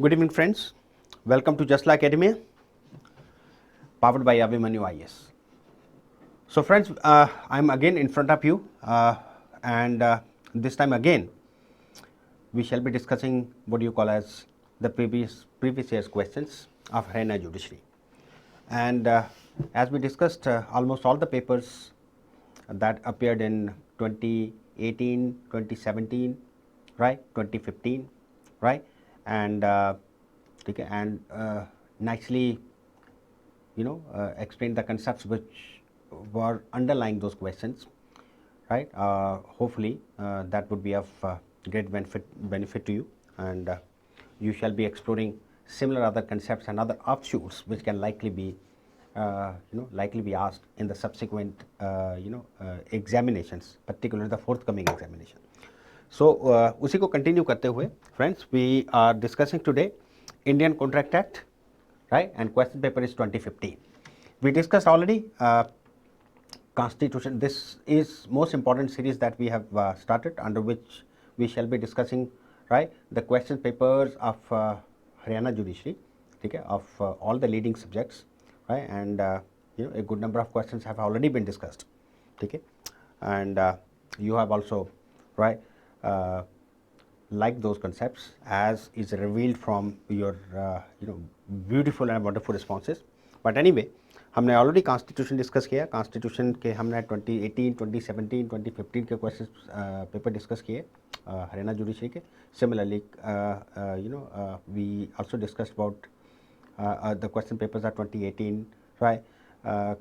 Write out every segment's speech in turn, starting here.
Good evening, friends. Welcome to Just Like Academia, powered by Abhimanyu IS. So, friends, I'm again in front of you, and this time again, we shall be discussing what you call as the previous year's questions of Haryana Judiciary. And as we discussed, almost all the papers that appeared in 2018, 2017, right, 2015, right, and nicely, explain the concepts which were underlying those questions, right. Hopefully, that would be of great benefit to you, and you shall be exploring similar other concepts and other offshoots which can likely be asked in the subsequent examinations, particularly the forthcoming examination. So उसी को continue करते हुए, friends, we are discussing today Indian Contract Act, right, and question paper is 2015. We discussed already Constitution. This is most important series that we have started, under which we shall be discussing, right, the question papers of Haryana Judiciary, okay, of all the leading subjects, right, and a good number of questions have already been discussed, okay, and you have also, right, like those concepts as is revealed from your beautiful and wonderful responses. But anyway, हमने already constitution discuss किया. Constitution के हमने 2018, 2017, 2015 के question paper discuss किए Haryana judiciary के. Similarly we also discussed about the question papers आर 2018, right,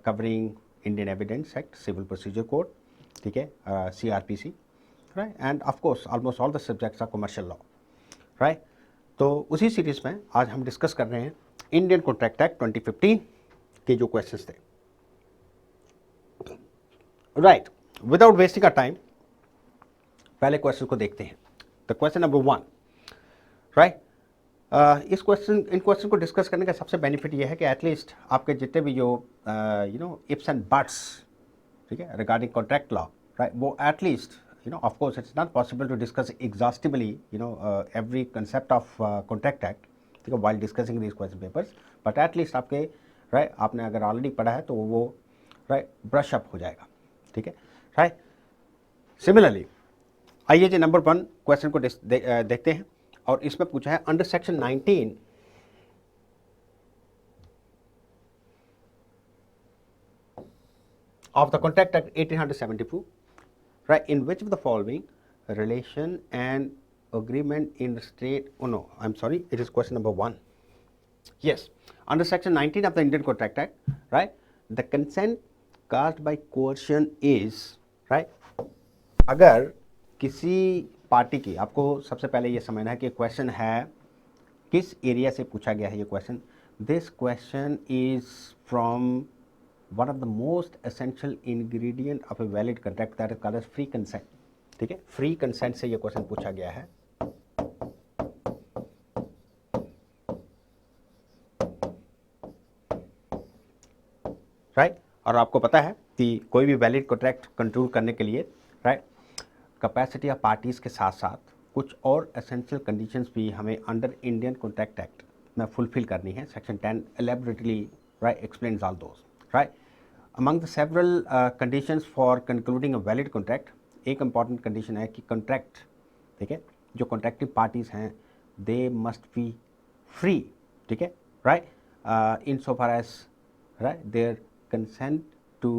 covering Indian evidence act, civil procedure code, ठीक है, CRPC, right, and of course almost all the subjects are commercial law, right. तो उसी series में आज हम discuss कर रहे हैं इंडियन कॉन्ट्रैक्ट एक्ट 2015 के जो क्वेश्चंस थे, right. Without wasting a time पहले क्वेश्चन को देखते हैं. The question number 1, right. In question को डिस्कस करने का सबसे बेनिफिट ये है कि एटलीस्ट आपके जितने भी जो इफ्स एंड बट्स, ठीक है, रिगार्डिंग कॉन्ट्रैक्ट लॉ, राइट, वो at least of course it's not possible to discuss exhaustively every concept of contract act, ठीक है, while discussing these question papers, but at least आपके, right, आपने अगर ऑलरेडी पढ़ा है तो वो, right, ब्रश अप हो जाएगा, ठीक है, राइट. सिमिलरली आइए जी नंबर 1 क्वेश्चन को देखते हैं, और इसमें पूछा है under section 19 of the Contract Act 1872, right, in which of the following relation and agreement in the state, oh no, I'm sorry, it is question number 1. Yes, under section 19 of the Indian Contract Act, right, the consent caused by coercion is, right, अगर किसी party की, आपको सबसे पहले ये समझना है कि क्वेश्चन है किस एरिया से पूछा गया है ये question. This question is from one of the most essential ingredient of a valid contract, that is called as free consent, ठीक है. फ्री कंसेंट से ये क्वेश्चन पूछा गया है, राइट. और आपको पता है कि कोई भी वैलिड कॉन्ट्रैक्ट कंट्रोल करने के लिए, राइट, कैपेसिटी ऑफ पार्टीज के साथ साथ कुछ और एसेंशियल कंडीशंस भी हमें अंडर इंडियन कॉन्ट्रैक्ट एक्ट में फुलफिल करनी है. Section 10 elaborately, right, explains all those, right. Among the several conditions for concluding a valid contract, एक important condition है कि contract, ठीक है, जो contracting parties हैं they must be free, ठीक है, right, in so far as, right, their consent to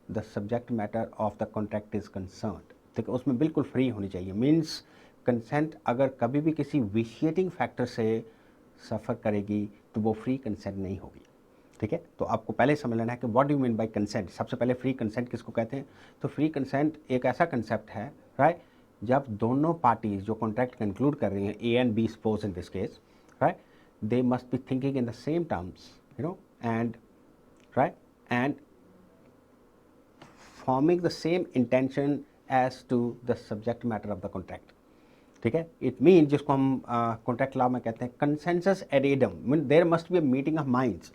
the subject matter of the contract is concerned, ठीक है, उसमें बिल्कुल फ्री होनी चाहिए. मीन्स कंसेंट अगर कभी भी किसी विशिएटिंग फैक्टर से सफ़र करेगी तो वो फ्री कंसेंट नहीं होगी, ठीक है. तो आपको पहले समझ लेना है कि what do you mean bye consent. सबसे पहले फ्री कंसेंट किसको कहते हैं. तो फ्री कंसेंट एक ऐसा कंसेप्ट है, राइट, जब दोनों पार्टीज जो कॉन्ट्रैक्ट कंक्लूड कर रही हैं, A and B suppose in this case, right, they must be thinking in the same terms, and, right, and forming the same intention as to the subject matter of the contract, ठीक है. It mean जिसको हम contract law में कहते हैं consensus ad idem, mean there must be a meeting of minds.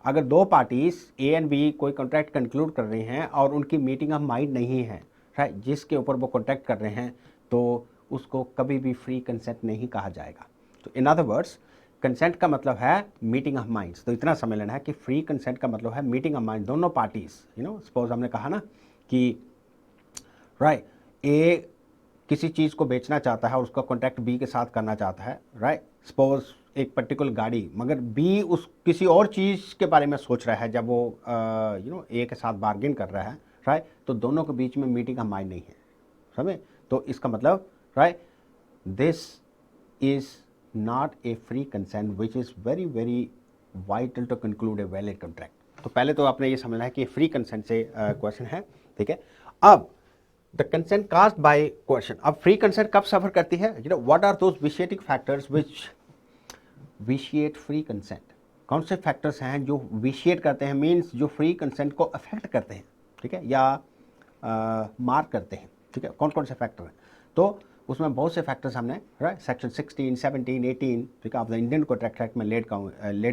अगर दो parties A and B कोई कॉन्ट्रैक्ट कंक्लूड कर रही हैं और उनकी मीटिंग ऑफ माइंड नहीं है, राइट, जिसके ऊपर वो कॉन्ट्रैक्ट कर रहे हैं, तो उसको कभी भी फ्री कंसेंट नहीं कहा जाएगा. तो इन अदर वर्ड्स कंसेंट का मतलब है मीटिंग ऑफ माइंड्स, तो इतना समझ लेना है कि फ्री कंसेंट का मतलब है मीटिंग ऑफ माइंड, दोनों पार्टीज, सपोज हमने कहा ना कि राइट ए किसी चीज़ को बेचना चाहता है और उसका कॉन्ट्रैक्ट बी के साथ करना चाहता है, राइट, सपोज एक पर्टिकुलर गाड़ी, मगर बी उस किसी और चीज़ के बारे में सोच रहा है जब वो ए के साथ बार्गेन कर रहा है, राइट, तो दोनों के बीच में मीटिंग ऑफ माइंड नहीं है, समझे, तो इसका मतलब right this is not a free consent which is very very vital to conclude a valid contract. तो पहले तो आपने ये समझना है कि फ्री कंसेंट से क्वेश्चन है, ठीक है। अब the consent caused by question, अब फ्री कंसेंट कब सफर करती है, what are those vitiating factors which vitiate free consent, कौन से फैक्टर्स हैं जो विशिएट करते हैं, मीन्स जो फ्री कंसेंट को अफेक्ट करते हैं, ठीक है, या मार्क करते हैं, ठीक है, कौन कौन से फैक्टर हैं, तो उसमें बहुत से फैक्टर्स हमने राइट सेक्शन 16, 17, 18 ठीक है of the Indian contract act में लेड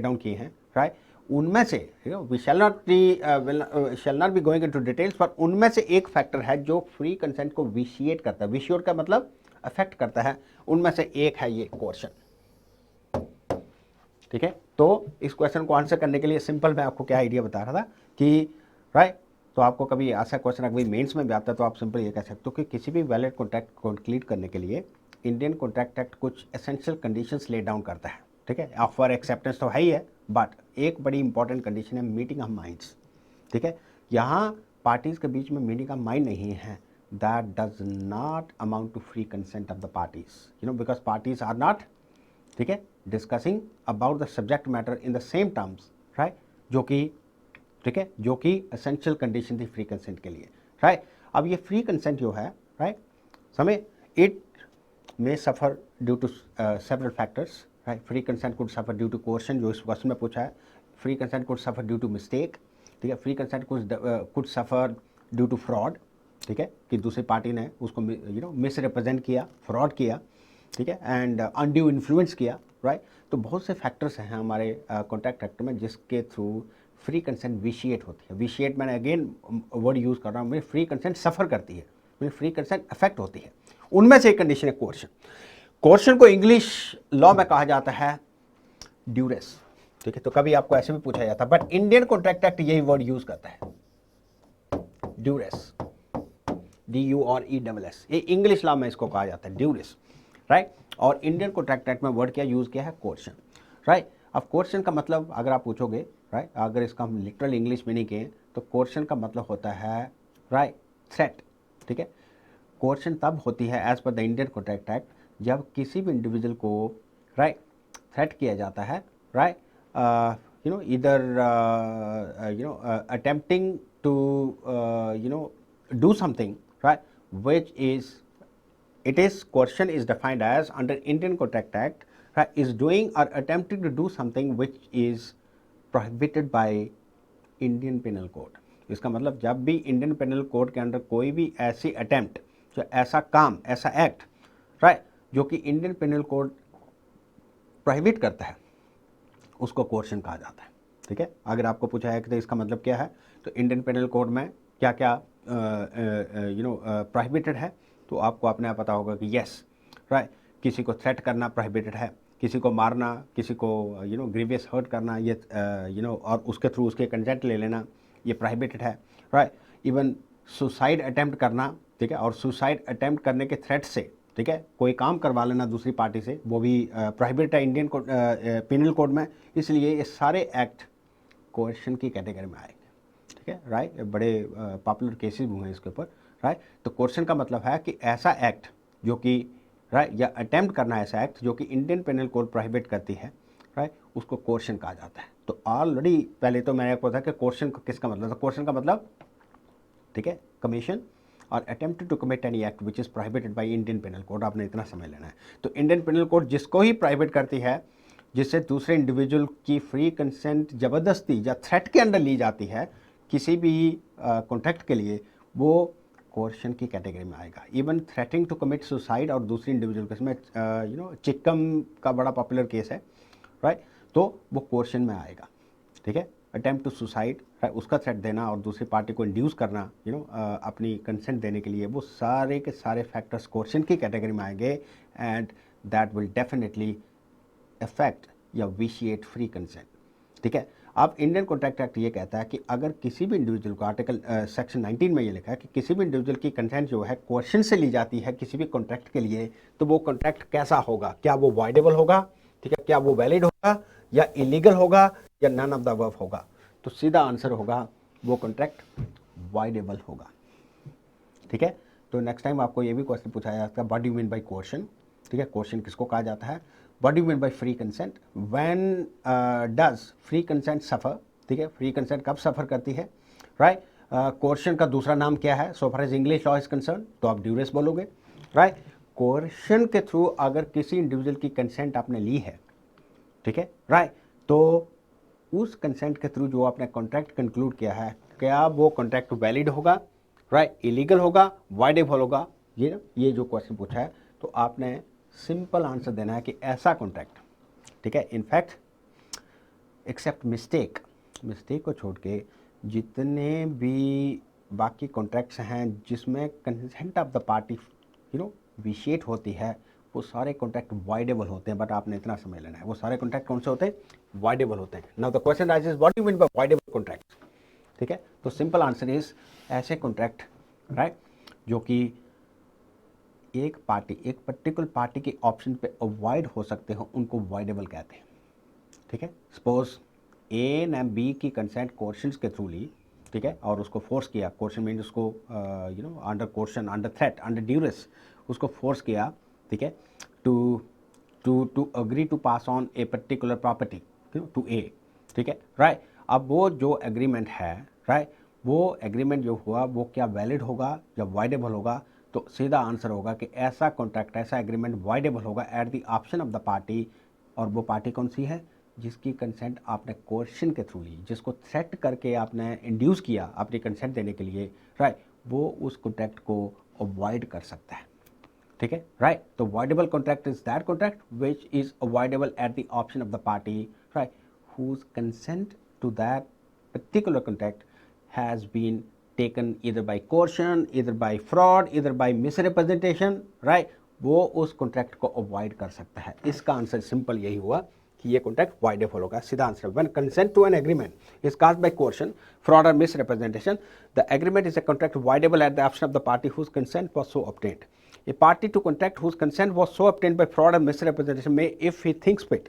डाउन किए हैं, राइट, उनमें से we shall not be going into details, पर उनमें से एक फैक्टर है जो फ्री कंसेंट को विशिएट करता है, विशिएट का मतलब अफेक्ट करता है, उनमें से एक है ये कोर्शन, ठीक है। तो इस क्वेश्चन को आंसर करने के लिए सिंपल मैं आपको क्या आइडिया बता रहा था कि राइट, तो आपको कभी ऐसा क्वेश्चन अगर मेंस में भी आता है तो आप सिंपल ये कह सकते हो कि किसी भी वैलिड कॉन्ट्रैक्ट को कंप्लीट करने के लिए इंडियन कॉन्ट्रैक्ट एक्ट कुछ एसेंशियल कंडीशंस ले डाउन करता है, ठीक है, ऑफर एक्सेप्टेंस तो है ही है, बट एक बड़ी इंपॉर्टेंट कंडीशन है मीटिंग ऑफ माइंड्स, ठीक है, यहाँ पार्टीज के बीच में मीटिंग ऑफ माइंड नहीं है, that does not amount to free consent of the parties, because parties are not, ठीक है, discussing about the subject matter in the same terms, right, जो कि ठीक है, जो कि एसेंशियल कंडीशन थी फ्री कंसेंट के लिए, राइट। अब ये फ्री कंसेंट जो है, राइट, समय it may suffer due to several factors, right, free consent could suffer due to coercion, जो इस क्वेश्चन में पूछा है, free consent could suffer due to mistake, ठीक है, free consent could suffer due to fraud, ठीक है, कि दूसरी पार्टी ने उसको मिस रिप्रेजेंट किया, फ्रॉड किया, ठीक है, एंड अनड्यू इन्फ्लुएंस किया, राइट, तो बहुत से फैक्टर्स हैं हमारे कॉन्ट्रैक्ट एक्ट में जिसके थ्रू फ्री कंसेंट विशिएट होती है, विशिएट मैंने अगेन वर्ड यूज़ कर रहा हूँ, मेरी फ्री कंसेंट सफ़र करती है, मेरी फ्री कंसेंट अफेक्ट होती है, उनमें से एक कंडीशन है कोर्शन, कोर्शन को इंग्लिश लॉ में कहा जाता है ड्यूरेस, ठीक है, तो कभी आपको ऐसे भी पूछा जाता है, बट इंडियन कॉन्ट्रैक्ट एक्ट यही वर्ड यूज़ करता है, ड्यूरेस, DURESS, ये इंग्लिश लॉ में इसको कहा जाता है ड्यूरेस, राइट, और इंडियन कॉन्ट्रैक्ट एक्ट में वर्ड क्या यूज़ किया है, कोर्शन, राइट। अब कोर्शन का मतलब अगर आप पूछोगे, राइट, अगर इसका हम लिटरल इंग्लिश में नहीं किए तो कोर्शन का मतलब होता है राइट थ्रेट, ठीक है, कोर्शन तब होती है एज पर द इंडियन कॉन्ट्रैक्ट एक्ट जब किसी भी इंडिविजुअल को राइट थ्रेट किया जाता है, राइट, इधर attempting to do something, right, which is, it is coercion is defined as under Indian Contract Act, right, is doing or attempting to do something which is prohibited by Indian Penal Code। इसका मतलब जब भी Indian penal code के अंदर कोई भी ऐसी attempt, जो ऐसा काम, ऐसा एक्ट, राइट, जो कि इंडियन पेनल कोड प्रोहिबिट करता है, उसको कोर्शन कहा जाता है, ठीक है। अगर आपको पूछा है कि तो इसका मतलब क्या है, तो इंडियन पेनल कोड में क्या क्या प्रोहिबिटेड है, तो आपको अपने आप पता होगा कि यस, राइट, किसी को थ्रेट करना प्रोहिबिटेड है, किसी को मारना, किसी को ग्रीवियस हर्ट करना, ये और उसके थ्रू उसके कंसेंट ले लेना, ये प्रोहिबिटेड है, राइट, इवन सुसाइड अटैम्प्ट करना, ठीक है, और सुसाइड अटैम्प्ट करने के थ्रेट से, ठीक है, कोई काम करवा लेना दूसरी पार्टी से, वो भी प्रोहिबिटेड है इंडियन पेनल कोड में, इसलिए ये सारे एक्ट कोर्शन की कैटेगरी में आएंगे, ठीक है, राइट, बड़े पॉपुलर केसेस हुए हैं इसके ऊपर, राइट। तो कोर्शन का मतलब है कि ऐसा एक्ट जो कि राइट, या अटेम्प्ट करना ऐसा एक्ट जो कि इंडियन पेनल कोड प्रोहिबिट करती है, राइट, उसको कोर्शन कहा जाता है। तो ऑलरेडी पहले तो मैंने आपको बताया कि कोर्शन किसका मतलब था, कोर्शन का मतलब, ठीक है, कमीशन और attempt to commit any act which is prohibited by Indian penal code, आपने इतना समझ लेना है। तो इंडियन पेनल कोड जिसको ही प्रोहिबिट करती है, जिससे दूसरे इंडिविजुअल की फ्री कंसेंट ज़बरदस्ती या थ्रेट के अंडर ली जाती है किसी भी कॉन्ट्रैक्ट के लिए, वो कोर्शन की कैटेगरी में आएगा। Even threatening to commit suicide और दूसरी इंडिविजुअल केस में चिक्कम का बड़ा पॉपुलर केस है, राइट, तो वो कोर्शन में आएगा, ठीक है। अटेम्प्ट टू सुसाइड, उसका थ्रेट देना और दूसरी पार्टी को इंड्यूस करना अपनी कंसेंट देने के लिए, वो सारे के सारे फैक्टर्स कोर्शन की कैटेगरी में आएंगे, and that will definitely affect या विशिएट फ्री कंसेंट। ठीक है, अब इंडियन कॉन्ट्रैक्ट एक्ट ये कहता है कि अगर किसी भी इंडिविजुअल को, आर्टिकल सेक्शन 19 में ये लिखा है कि किसी भी इंडिविजुअल की कंसेंट जो है क्वेश्चन से ली जाती है किसी भी कॉन्ट्रैक्ट के लिए, तो वो कॉन्ट्रैक्ट कैसा होगा, क्या वो वाइडेबल होगा, ठीक है, क्या वो वैलिड होगा या इलीगल होगा या नन ऑफ द अबव होगा। तो सीधा आंसर होगा वो कॉन्ट्रैक्ट वाइडेबल होगा। ठीक है, तो नेक्स्ट टाइम आपको ये भी क्वेश्चन पूछा जाता है, what do you mean by coercion. ठीक है, कोर्शन किसको कहा जाता है, what do you mean by free consent, when does free consent suffer. ठीक है, फ्री कंसेंट कब सफ़र करती है, राइट। कोर्शन का दूसरा नाम क्या है, so far as English law is concerned, तो आप ड्यूरेस बोलोगे, राइट। कोर्शन के थ्रू अगर किसी इंडिविजुअल की कंसेंट आपने ली है, ठीक है, राइट, तो उस कंसेंट के थ्रू जो आपने कॉन्ट्रैक्ट कंक्लूड किया है, क्या वो कॉन्ट्रैक्ट वैलिड होगा, राइट, इलीगल होगा, वाइडेबल होगा, ये जो क्वेश्चन पूछा है, तो आपने सिंपल आंसर देना है कि ऐसा कॉन्ट्रैक्ट। ठीक है, इनफैक्ट एक्सेप्ट मिस्टेक को छोड़ के जितने भी बाकी कॉन्ट्रैक्ट्स हैं जिसमें consent of the party vitiate होती है, वो सारे कॉन्ट्रैक्ट वाइडेबल होते हैं। बट आपने इतना समझ लेना है, वो सारे कॉन्ट्रैक्ट कौन से होते हैं, वाइडेबल होते हैं। Now the question rises, what do you mean bye voidable contract. ठीक है, तो सिंपल आंसर इज ऐसे कॉन्ट्रैक्ट, राइट, जो कि एक पर्टिकुलर पार्टी के ऑप्शन पे अवॉइड हो सकते हो, उनको वाइडेबल कहते हैं। ठीक है, सपोज ए ने बी की कंसेंट कोर्शंस के थ्रू ली, ठीक है, और उसको फोर्स किया, कोर्शन मीन उसको under coercion, under threat, under duress उसको फोर्स किया, ठीक है, to agree to pass on a particular property to A. ठीक है, राइट। अब वो जो एग्रीमेंट है, राइट, वो एग्रीमेंट जो हुआ वो क्या वैलिड होगा या वाइडेबल होगा, तो सीधा आंसर होगा कि ऐसा कॉन्ट्रैक्ट, ऐसा एग्रीमेंट वाइडेबल होगा eight the option of the party. और वो पार्टी कौन सी है, जिसकी कंसेंट आपने कोर्शन के थ्रू ली, जिसको थ्रेट करके आपने इंड्यूस किया अपनी कंसेंट देने के लिए, राइट, वो उस कॉन्ट्रैक्ट को अवॉइड कर सकता है। ठीक है, राइट। तो voidable contract is that contract which is avoidable eight the option of the party, right, whose consent to that particular contract has been taken either by coercion, either by fraud, either by misrepresentation, right, वो उस contract को avoid कर सकता है। इसका answer simple यही हुआ कि ये कॉन्ट्रैक्ट वाइडेबल होगा। सीधा answer, when consent to an agreement is caused by coercion, fraud और misrepresentation, the agreement is a contract voidable at the option of the party whose consent was so obtained. A party to contract whose consent was so obtained by fraud or misrepresentation may, if he thinks fit,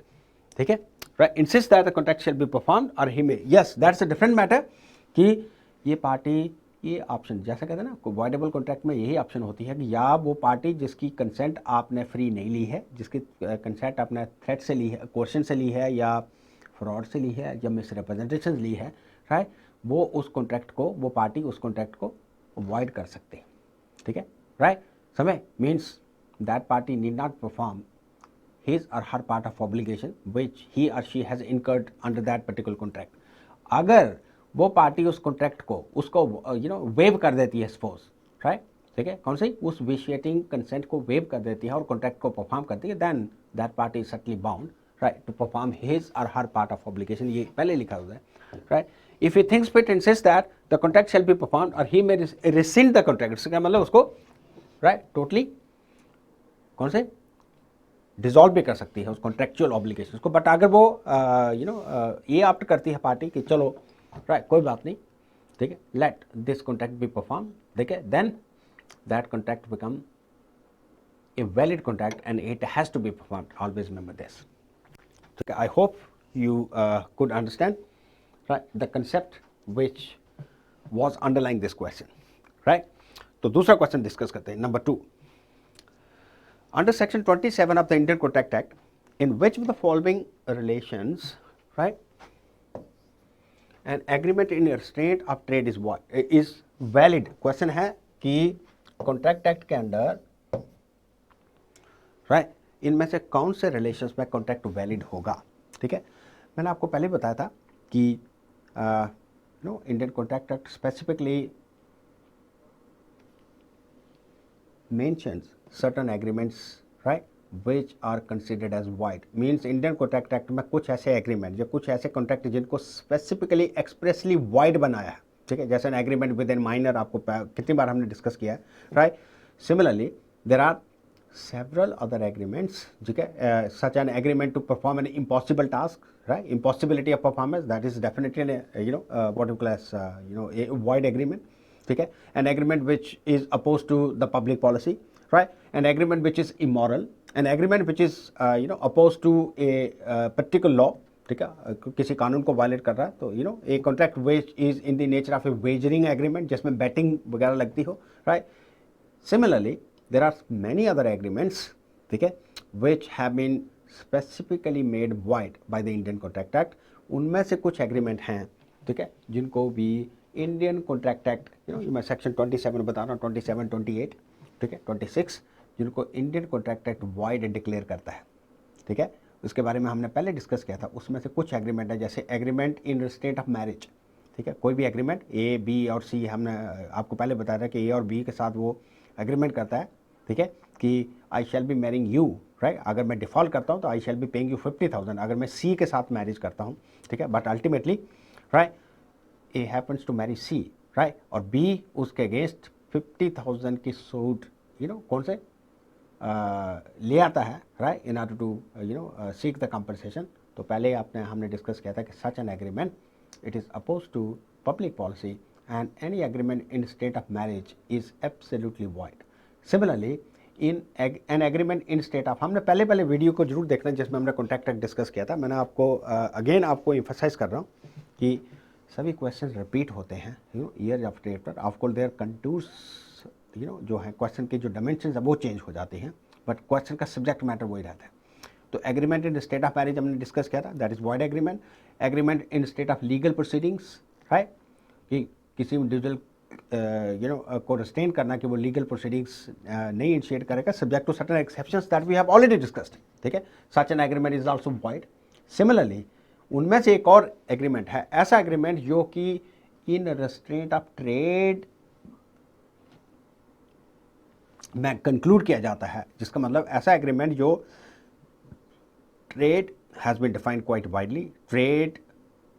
ठीक है, right, insist that the contract shall be performed or he may, yes, that's a different matter, कि ये party, ये option जैसा कहते हैं ना, voidable contract में यही ऑप्शन होती है कि या वो पार्टी जिसकी कंसेंट आपने फ्री नहीं ली है, जिसकी कंसेंट आपने थ्रेट से ली है, क्वेश्चन से ली है, या फ्रॉड से ली है, या मिसरिप्रेजेंटेशन ली है, राइट, वो उस कॉन्ट्रैक्ट को, वो पार्टी उस कॉन्ट्रैक्ट को अवॉइड कर सकते हैं। ठीक है, राइट, समय means that party need not perform his or her part of obligation which he or she has incurred under that particular contract। अगर वो पार्टी उस कॉन्ट्रैक्ट को, उसको वेव कर देती है, सपोज, राइट, ठीक है, कौन सी, उस विशिएटिंग कंसेंट को वेव कर देती है और कॉन्ट्रैक्ट को परफॉर्म करती है, then that party is certainly bound, right, to perform his और हर पार्ट ऑफ ऑब्लिगेशन। ये पहले लिखा हुआ है, right. If he thinks fit insist that the contract shall be performed और ही मे रिसिंड द कॉन्ट्रैक्ट, इसका मतलब उसको, राइट, टोटली कौन से डिसॉल्व भी कर सकती है उस कॉन्ट्रेक्चुअल ऑब्लिगेशन को। बट अगर वो ये ऑप्ट करती है पार्टी कि चलो, राइट, कोई बात नहीं, ठीक है, let this contract be perform, ठीक है, then that contract become a valid contract and it has to be performed, always remember this. ठीक है, I hope you could understand, right, the concept which was underlying this question, right. तो दूसरा question discuss करते हैं, number 2। Under section 27 of the Indian contract act, in which of the following relations, right, an agreement in restraint of trade is valid. Question है कि contract act के अंदर, right, इनमें से कौन से रिलेशंस में कॉन्ट्रैक्ट वैलिड होगा। ठीक है, मैंने आपको पहले बताया था कि Indian contract act specifically mentions certain agreements, right, which are considered as void। means Indian contract act में कुछ ऐसे एग्रीमेंट या कुछ ऐसे कॉन्ट्रैक्ट जिनको स्पेसिफिकली एक्सप्रेसली void बनाया है, ठीक है, जैसे एग्रीमेंट विद इन माइनर, आपको कितनी बार हमने डिस्कस किया है, right. Similarly there are several other agreements, ठीक है, such an agreement to perform an impossible task, right? Impossibility of performance, that is definitely what you call as a void agreement, ठीक है. An agreement which is opposed to the public policy, right? An agreement which is immoral, an agreement which is opposed to a particular law, ठीक है, किसी कानून को violet कर रहा है, तो a contract which is in the nature of A wagering agreement, जिसमें बैटिंग वगैरह लगती हो, right. Similarly there are many other agreements, ठीक है, which have been specifically made void by the Indian Contract Act. उनमें से कुछ एग्रीमेंट हैं, ठीक है, जिनको भी इंडियन कॉन्ट्रैक्ट एक्ट, मैं सेक्शन 27 बता रहा हूँ, 27, 28, ठीक है, 26, जिनको Indian contract act void declare करता है, ठीक है. उसके बारे में हमने पहले डिस्कस किया था. उसमें से कुछ एग्रीमेंट है, जैसे agreement in state of marriage, ठीक है. कोई भी एग्रीमेंट ए, बी और सी, हमने आपको पहले बताया था कि ए और बी के साथ वो एग्रीमेंट करता है, ठीक है, कि I shall be marrying you, right. अगर मैं डिफ़ॉल्ट करता हूँ तो I shall be paying you 50,000, अगर मैं सी के साथ मैरिज करता हूँ, ठीक है. But ultimately, right, A happens to marry C, right, और बी उसके अगेंस्ट 50,000 की सूट कौन से ले आता है, right, in order to seek the compensation. तो पहले हमने डिस्कस किया था कि such an agreement it is oppose to public policy and any agreement in state of marriage is absolutely void. Similarly in an agreement in state of, हमने पहले video को जरूर देखना जिसमें हमने कॉन्ट्रैक्ट एक्ट डिस्कस किया था. मैंने आपको अगेन आपको एम्फसाइज कर रहा हूँ कि सभी क्वेश्चन रिपीट होते हैं ईयर आफ्टर ईयर. आपको देयर कंटूर्स जो है क्वेश्चन के जो डायमेंशन है वो चेंज हो जाते हैं, बट क्वेश्चन का सब्जेक्ट मैटर वही रहता है. तो agreement in state of marriage हमने डिस्कस किया था, that is void agreement. Agreement in state of legal proceedings, right, कि किसी इंडिविजुअल को रिस्ट्रेन करना कि वो लीगल प्रोसीडिंग्स नहीं इनिशिएट करेगा, subject to certain exceptions that we have already discussed, ठीक है. Such an agreement is also void. Similarly उनमें से एक और एग्रीमेंट है, ऐसा एग्रीमेंट जो कि इन रेस्ट्रेंट ऑफ ट्रेड में कंक्लूड किया जाता है, जिसका मतलब ऐसा एग्रीमेंट जो trade has been defined quite widely, trade,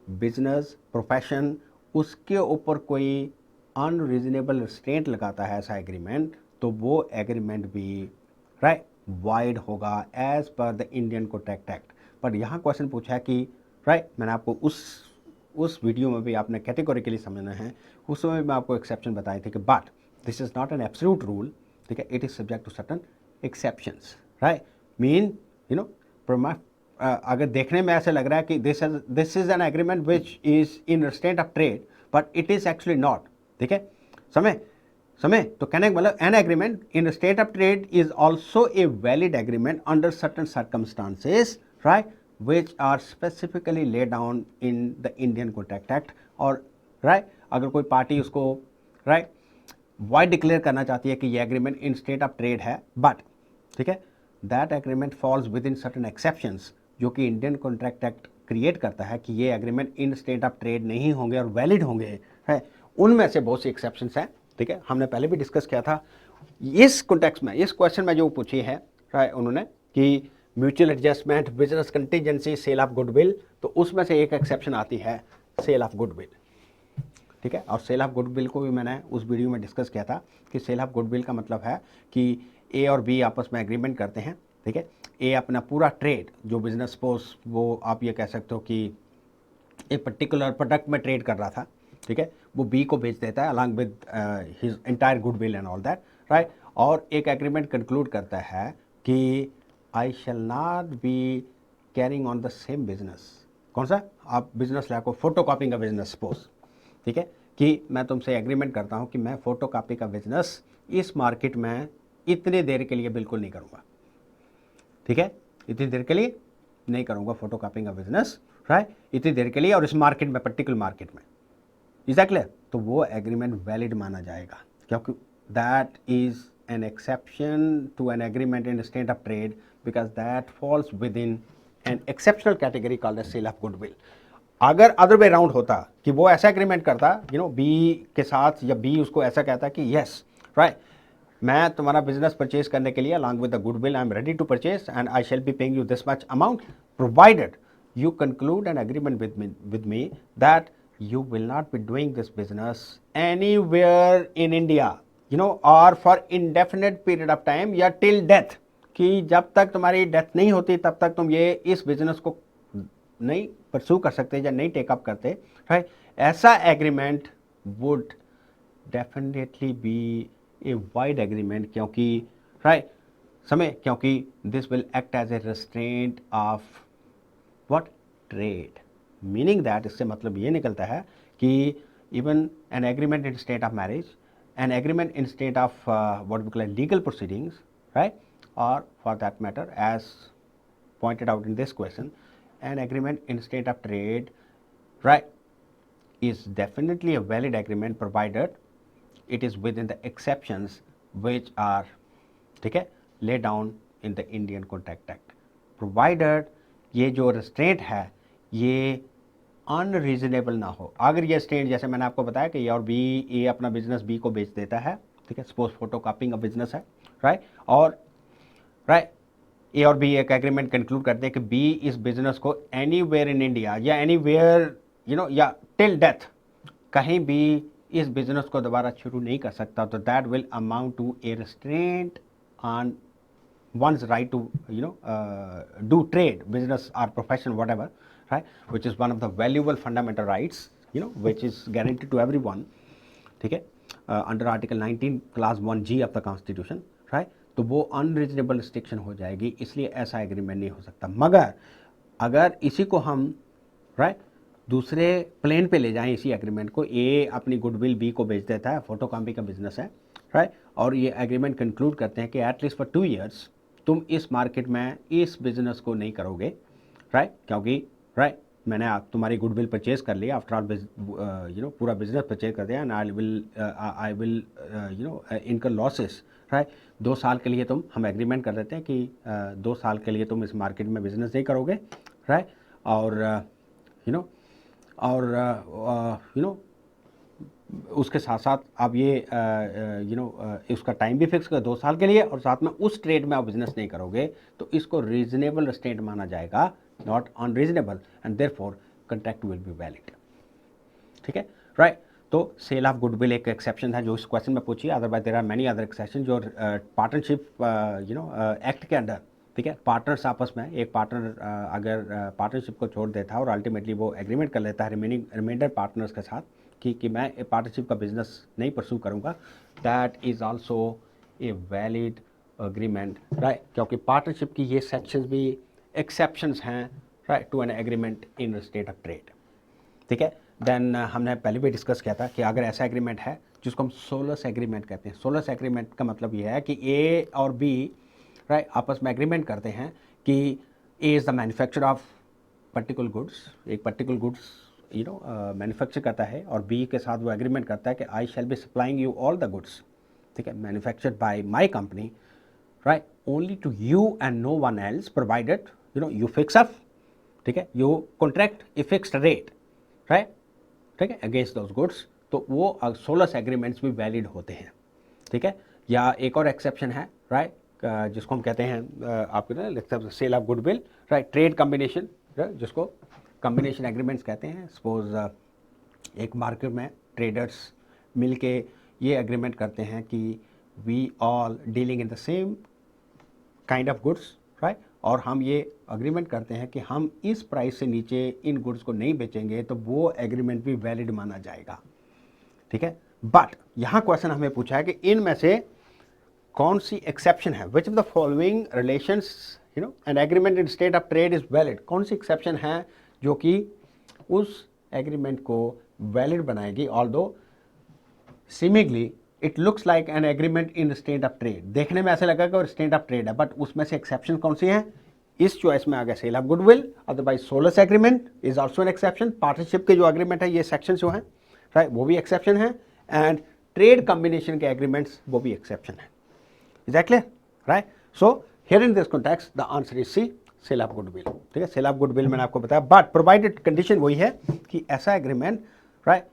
business, profession, उसके ऊपर कोई अनरीजनेबल रिस्ट्रेंट लगाता है ऐसा एग्रीमेंट, तो वो एग्रीमेंट भी राइट वाइड होगा एज पर द इंडियन कॉन्ट्रैक्ट एक्ट. पर यहाँ क्वेश्चन पूछा है कि राइट, मैंने आपको उस वीडियो में भी आपने कैटेगोरिकली समझना है, उसमें भी मैं आपको एक्सेप्शन बताए थे कि but this is not an absolute rule, ठीक है, it is subject to certain exceptions, right. Mean अगर देखने में ऐसे लग रहा है कि this is an agreement which is in restraint of trade, but it is actually not, ठीक है. समय तो कहने का मतलब an agreement in state of trade is also a valid agreement under certain circumstances, right, which are specifically lay down in the Indian contract act. और right, अगर कोई पार्टी उसको राइट वाइड डिक्लेयर करना चाहती है कि ये agreement in state of trade है, बट ठीक है, that agreement falls within certain exceptions, जो कि इंडियन कॉन्ट्रैक्ट एक्ट क्रिएट करता है कि ये agreement in state of trade नहीं होंगे और वैलिड होंगे, है. उनमें से बहुत सी एक्सेप्शंस हैं, ठीक है, हमने पहले भी डिस्कस किया था. इस कॉन्टेक्स्ट में, इस क्वेश्चन में जो पूछी है राइट उन्होंने कि mutual adjustment, business contingency, sale of goodwill, तो उसमें से एक एक्सेप्शन आती है सेल ऑफ गुडविल, ठीक है. और सेल ऑफ गुडविल को भी मैंने उस वीडियो में डिस्कस किया था कि सेल ऑफ गुडविल का मतलब है कि ए और बी आपस में एग्रीमेंट करते हैं, ठीक है. ए अपना पूरा ट्रेड जो बिजनेस सपोज वो आप ये कह सकते हो कि एक पर्टिकुलर प्रोडक्ट में ट्रेड कर रहा था, ठीक है, वो बी को बेच देता है along with his entire goodwill and all that, right. और एक एग्रीमेंट कंक्लूड करता है कि I shall not be carrying on the same business. कौन सा? आप बिजनेस लाइक फोटो कॉपिंग का बिजनेस सपोज, ठीक है, कि मैं तुमसे एग्रीमेंट करता हूँ कि मैं फोटो कॉपी का बिजनेस इस मार्केट में इतने देर के लिए बिल्कुल नहीं करूँगा, ठीक है, इतनी देर के लिए नहीं करूँगा फोटो कॉपिंग का बिजनेस, राइट, इतनी देर के लिए और इस मार्केट में, पर्टिकुलर मार्केट में. Is that clear? तो वो एग्रीमेंट वैलिड माना जाएगा, क्योंकि that is an exception to an agreement in state of trade, because that falls within an exceptional category called as sale of goodwill. अगर other way round होता कि वो ऐसा एग्रीमेंट करता बी के साथ, या बी उसको ऐसा कहता कि यस राइट, मैं तुम्हारा बिजनेस परचेज करने के लिए along with the goodwill I am ready to purchase and I shall be paying you this much amount provided you conclude an agreement with me that you will not be doing this business anywhere in India, or for indefinite period of time, या till death, कि जब तक तुम्हारी death नहीं होती तब तक तुम ये इस बिजनेस को नहीं परस्यू कर सकते या नहीं टेकअप करते, राइट, ऐसा agreement would definitely be a void agreement, क्योंकि राइट समय, क्योंकि this will act as a restraint of what trade, meaning that, इससे मतलब ये निकलता है कि even an agreement in state of marriage, an agreement in state of what we call legal proceedings, right, और for that matter as pointed out in this question, an agreement in state of trade, right, is definitely a valid agreement provided it is within the exceptions which are, ठीक है, laid down in the Indian Contract Act, provided ये जो restraint है ये unreasonable ना हो। अगर ये स्टेट, जैसे मैंने आपको बताया कि और बी, ए अपना बिजनेस बी को बेच देता है, ठीक है, सपोज फोटो कॉपिंग का बिजनेस है, राइट, और राइट ए और बी एक एग्रीमेंट कंक्लूड करते हैं कि बी इस बिजनेस को एनीवेयर इन इंडिया या एनीवेयर या टिल डेथ कहीं भी इस बिजनेस को दोबारा शुरू नहीं कर सकता, तो that will amount to a restraint on one's right to do trade, business or profession, whatever, right, which is one of the valuable fundamental rights, which is guaranteed to everyone, ठीक है, under article 19 clause 1G of the constitution, right, तो वो unreasonable restriction हो जाएगी, इसलिए ऐसा agreement नहीं हो सकता। मगर अगर इसी को हम राइट दूसरे प्लेन पे ले जाएं, इसी एग्रीमेंट को, ए अपनी गुडविल बी को बेच देता है, फोटो कॉपी का बिजनेस है, राइट, और ये एग्रीमेंट कंक्लूड करते हैं कि एटलीस्ट फॉर 2 years तुम इस मार्केट में इस बिजनेस को नहीं करोगे, राइट, क्योंकि राइट मैंने तुम्हारी गुडविल परचेज कर लिया, आफ्टर ऑल पूरा बिजनेस परचेज कर दिया, एंड आई विल इनकर लॉसेस, राइट, 2 साल के लिए हम एग्रीमेंट कर देते हैं कि 2 साल के लिए तुम इस मार्केट में बिजनेस नहीं करोगे, राइट, और उसके साथ साथ आप ये उसका टाइम भी फिक्स कर 2 साल के लिए, और साथ में उस ट्रेड में आप बिजनेस नहीं करोगे, तो इसको रीजनेबल रेस्ट्रेंट माना जाएगा, not unreasonable, and therefore contract will be valid, ठीक है, राइट। तो सेल ऑफ गुडविल एक एक्सेप्शन है जो इस क्वेश्चन में पूछी, otherwise there are many other exception जो पार्टनरशिप एक्ट के अंदर, ठीक है, पार्टनर्स आपस में, एक पार्टनर अगर पार्टनरशिप को छोड़ देता है और अल्टीमेटली वो एग्रीमेंट कर लेता है रिमेंडर पार्टनर्स के साथ कि मैं पार्टनरशिप का बिजनेस नहीं परस्यू करूँगा, that is also a valid agreement, right, क्योंकि पार्टनरशिप की ये सेक्शंस भी एक्सेप्शंस हैं, right, to an agreement in state of trade, ठीक है। देन हमने पहले भी डिस्कस किया था कि अगर ऐसा एग्रीमेंट है जिसको हम सोलस एग्रीमेंट कहते हैं, सोलस एग्रीमेंट का मतलब ये है कि ए और बी राइट आपस में एग्रीमेंट करते हैं कि A is the manufacture of particular goods, एक पर्टिकुलर गुड्स मैन्युफैक्चर करता है, और बी के साथ वो एग्रीमेंट करता है कि I shall be supplying you all the goods, ठीक है, manufactured by my company, right, only to you and no one else, provided you fix up, ठीक है, you contract a fixed rate, right, ठीक है, against those goods, तो वो सोलस agreements भी valid होते हैं, ठीक है। या एक और एक्सेप्शन है, राइट, जिसको हम कहते हैं आपके sale of goodwill, right, trade combination, जिसको कम्बिनेशन एग्रीमेंट्स कहते हैं। सपोज एक मार्केट में ट्रेडर्स मिलके ये एग्रीमेंट करते हैं कि we all dealing in the same kind of goods, right, और हम ये अग्रीमेंट करते हैं कि हम इस प्राइस से नीचे इन गुड्स को नहीं बेचेंगे, तो वो एग्रीमेंट भी वैलिड माना जाएगा, ठीक है। बट यहाँ क्वेश्चन हमें पूछा है कि इनमें से कौन सी एक्सेप्शन है, विच of the following relations N agreement in state of trade is valid, कौन सी एक्सेप्शन है जो कि उस एग्रीमेंट को वैलिड बनाएगी, although seemingly it looks like an agreement in state of trade, देखने में ऐसे लगा कि स्टेट ऑफ ट्रेड है, बट उसमें से एक्सेप्शन कौन सी है, इस चॉइस में आ गया sale of goodwill, otherwise solus agreement is also an exception, partnership के जो एग्रीमेंट है ये सेक्शन जो है, राइट, वो भी एक्सेप्शन है, एंड ट्रेड कॉम्बिनेशन के एग्रीमेंट्स वो भी एक्सेप्शन है। Is that clear, right. So here in this context the answer is C, sale of goodwill, ठीक है, सेल ऑफ गुडविल मैंने आपको बताया, बट प्रोवाइडेड कंडीशन वही है कि ऐसा एग्रीमेंट, राइट,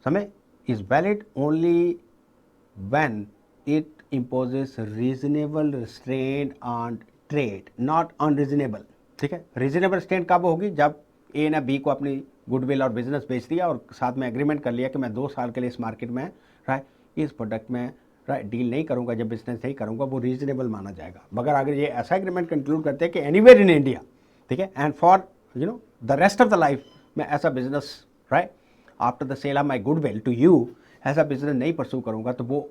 समय is valid only when it imposes reasonable restraint on trade, not unreasonable, ठीक है। reasonable restraint कब होगी, जब ए ने बी को अपनी गुडविल और बिजनेस बेच दिया और साथ में एग्रीमेंट कर लिया कि मैं 2 साल के लिए इस मार्केट में, राइट, इस प्रोडक्ट में राइट, डील नहीं करूँगा, जब बिजनेस नहीं करूँगा, वो रीजनेबल माना जाएगा। मगर अगर ये ऐसा एग्रीमेंट कंक्लूड करते हैं कि एनीवेयर इन इंडिया, ठीक है, and for the rest of the life मैं ऐसा business, right, after the sale of my goodwill to you, ऐसा बिजनेस नहीं परस्यू करूँगा, तो वो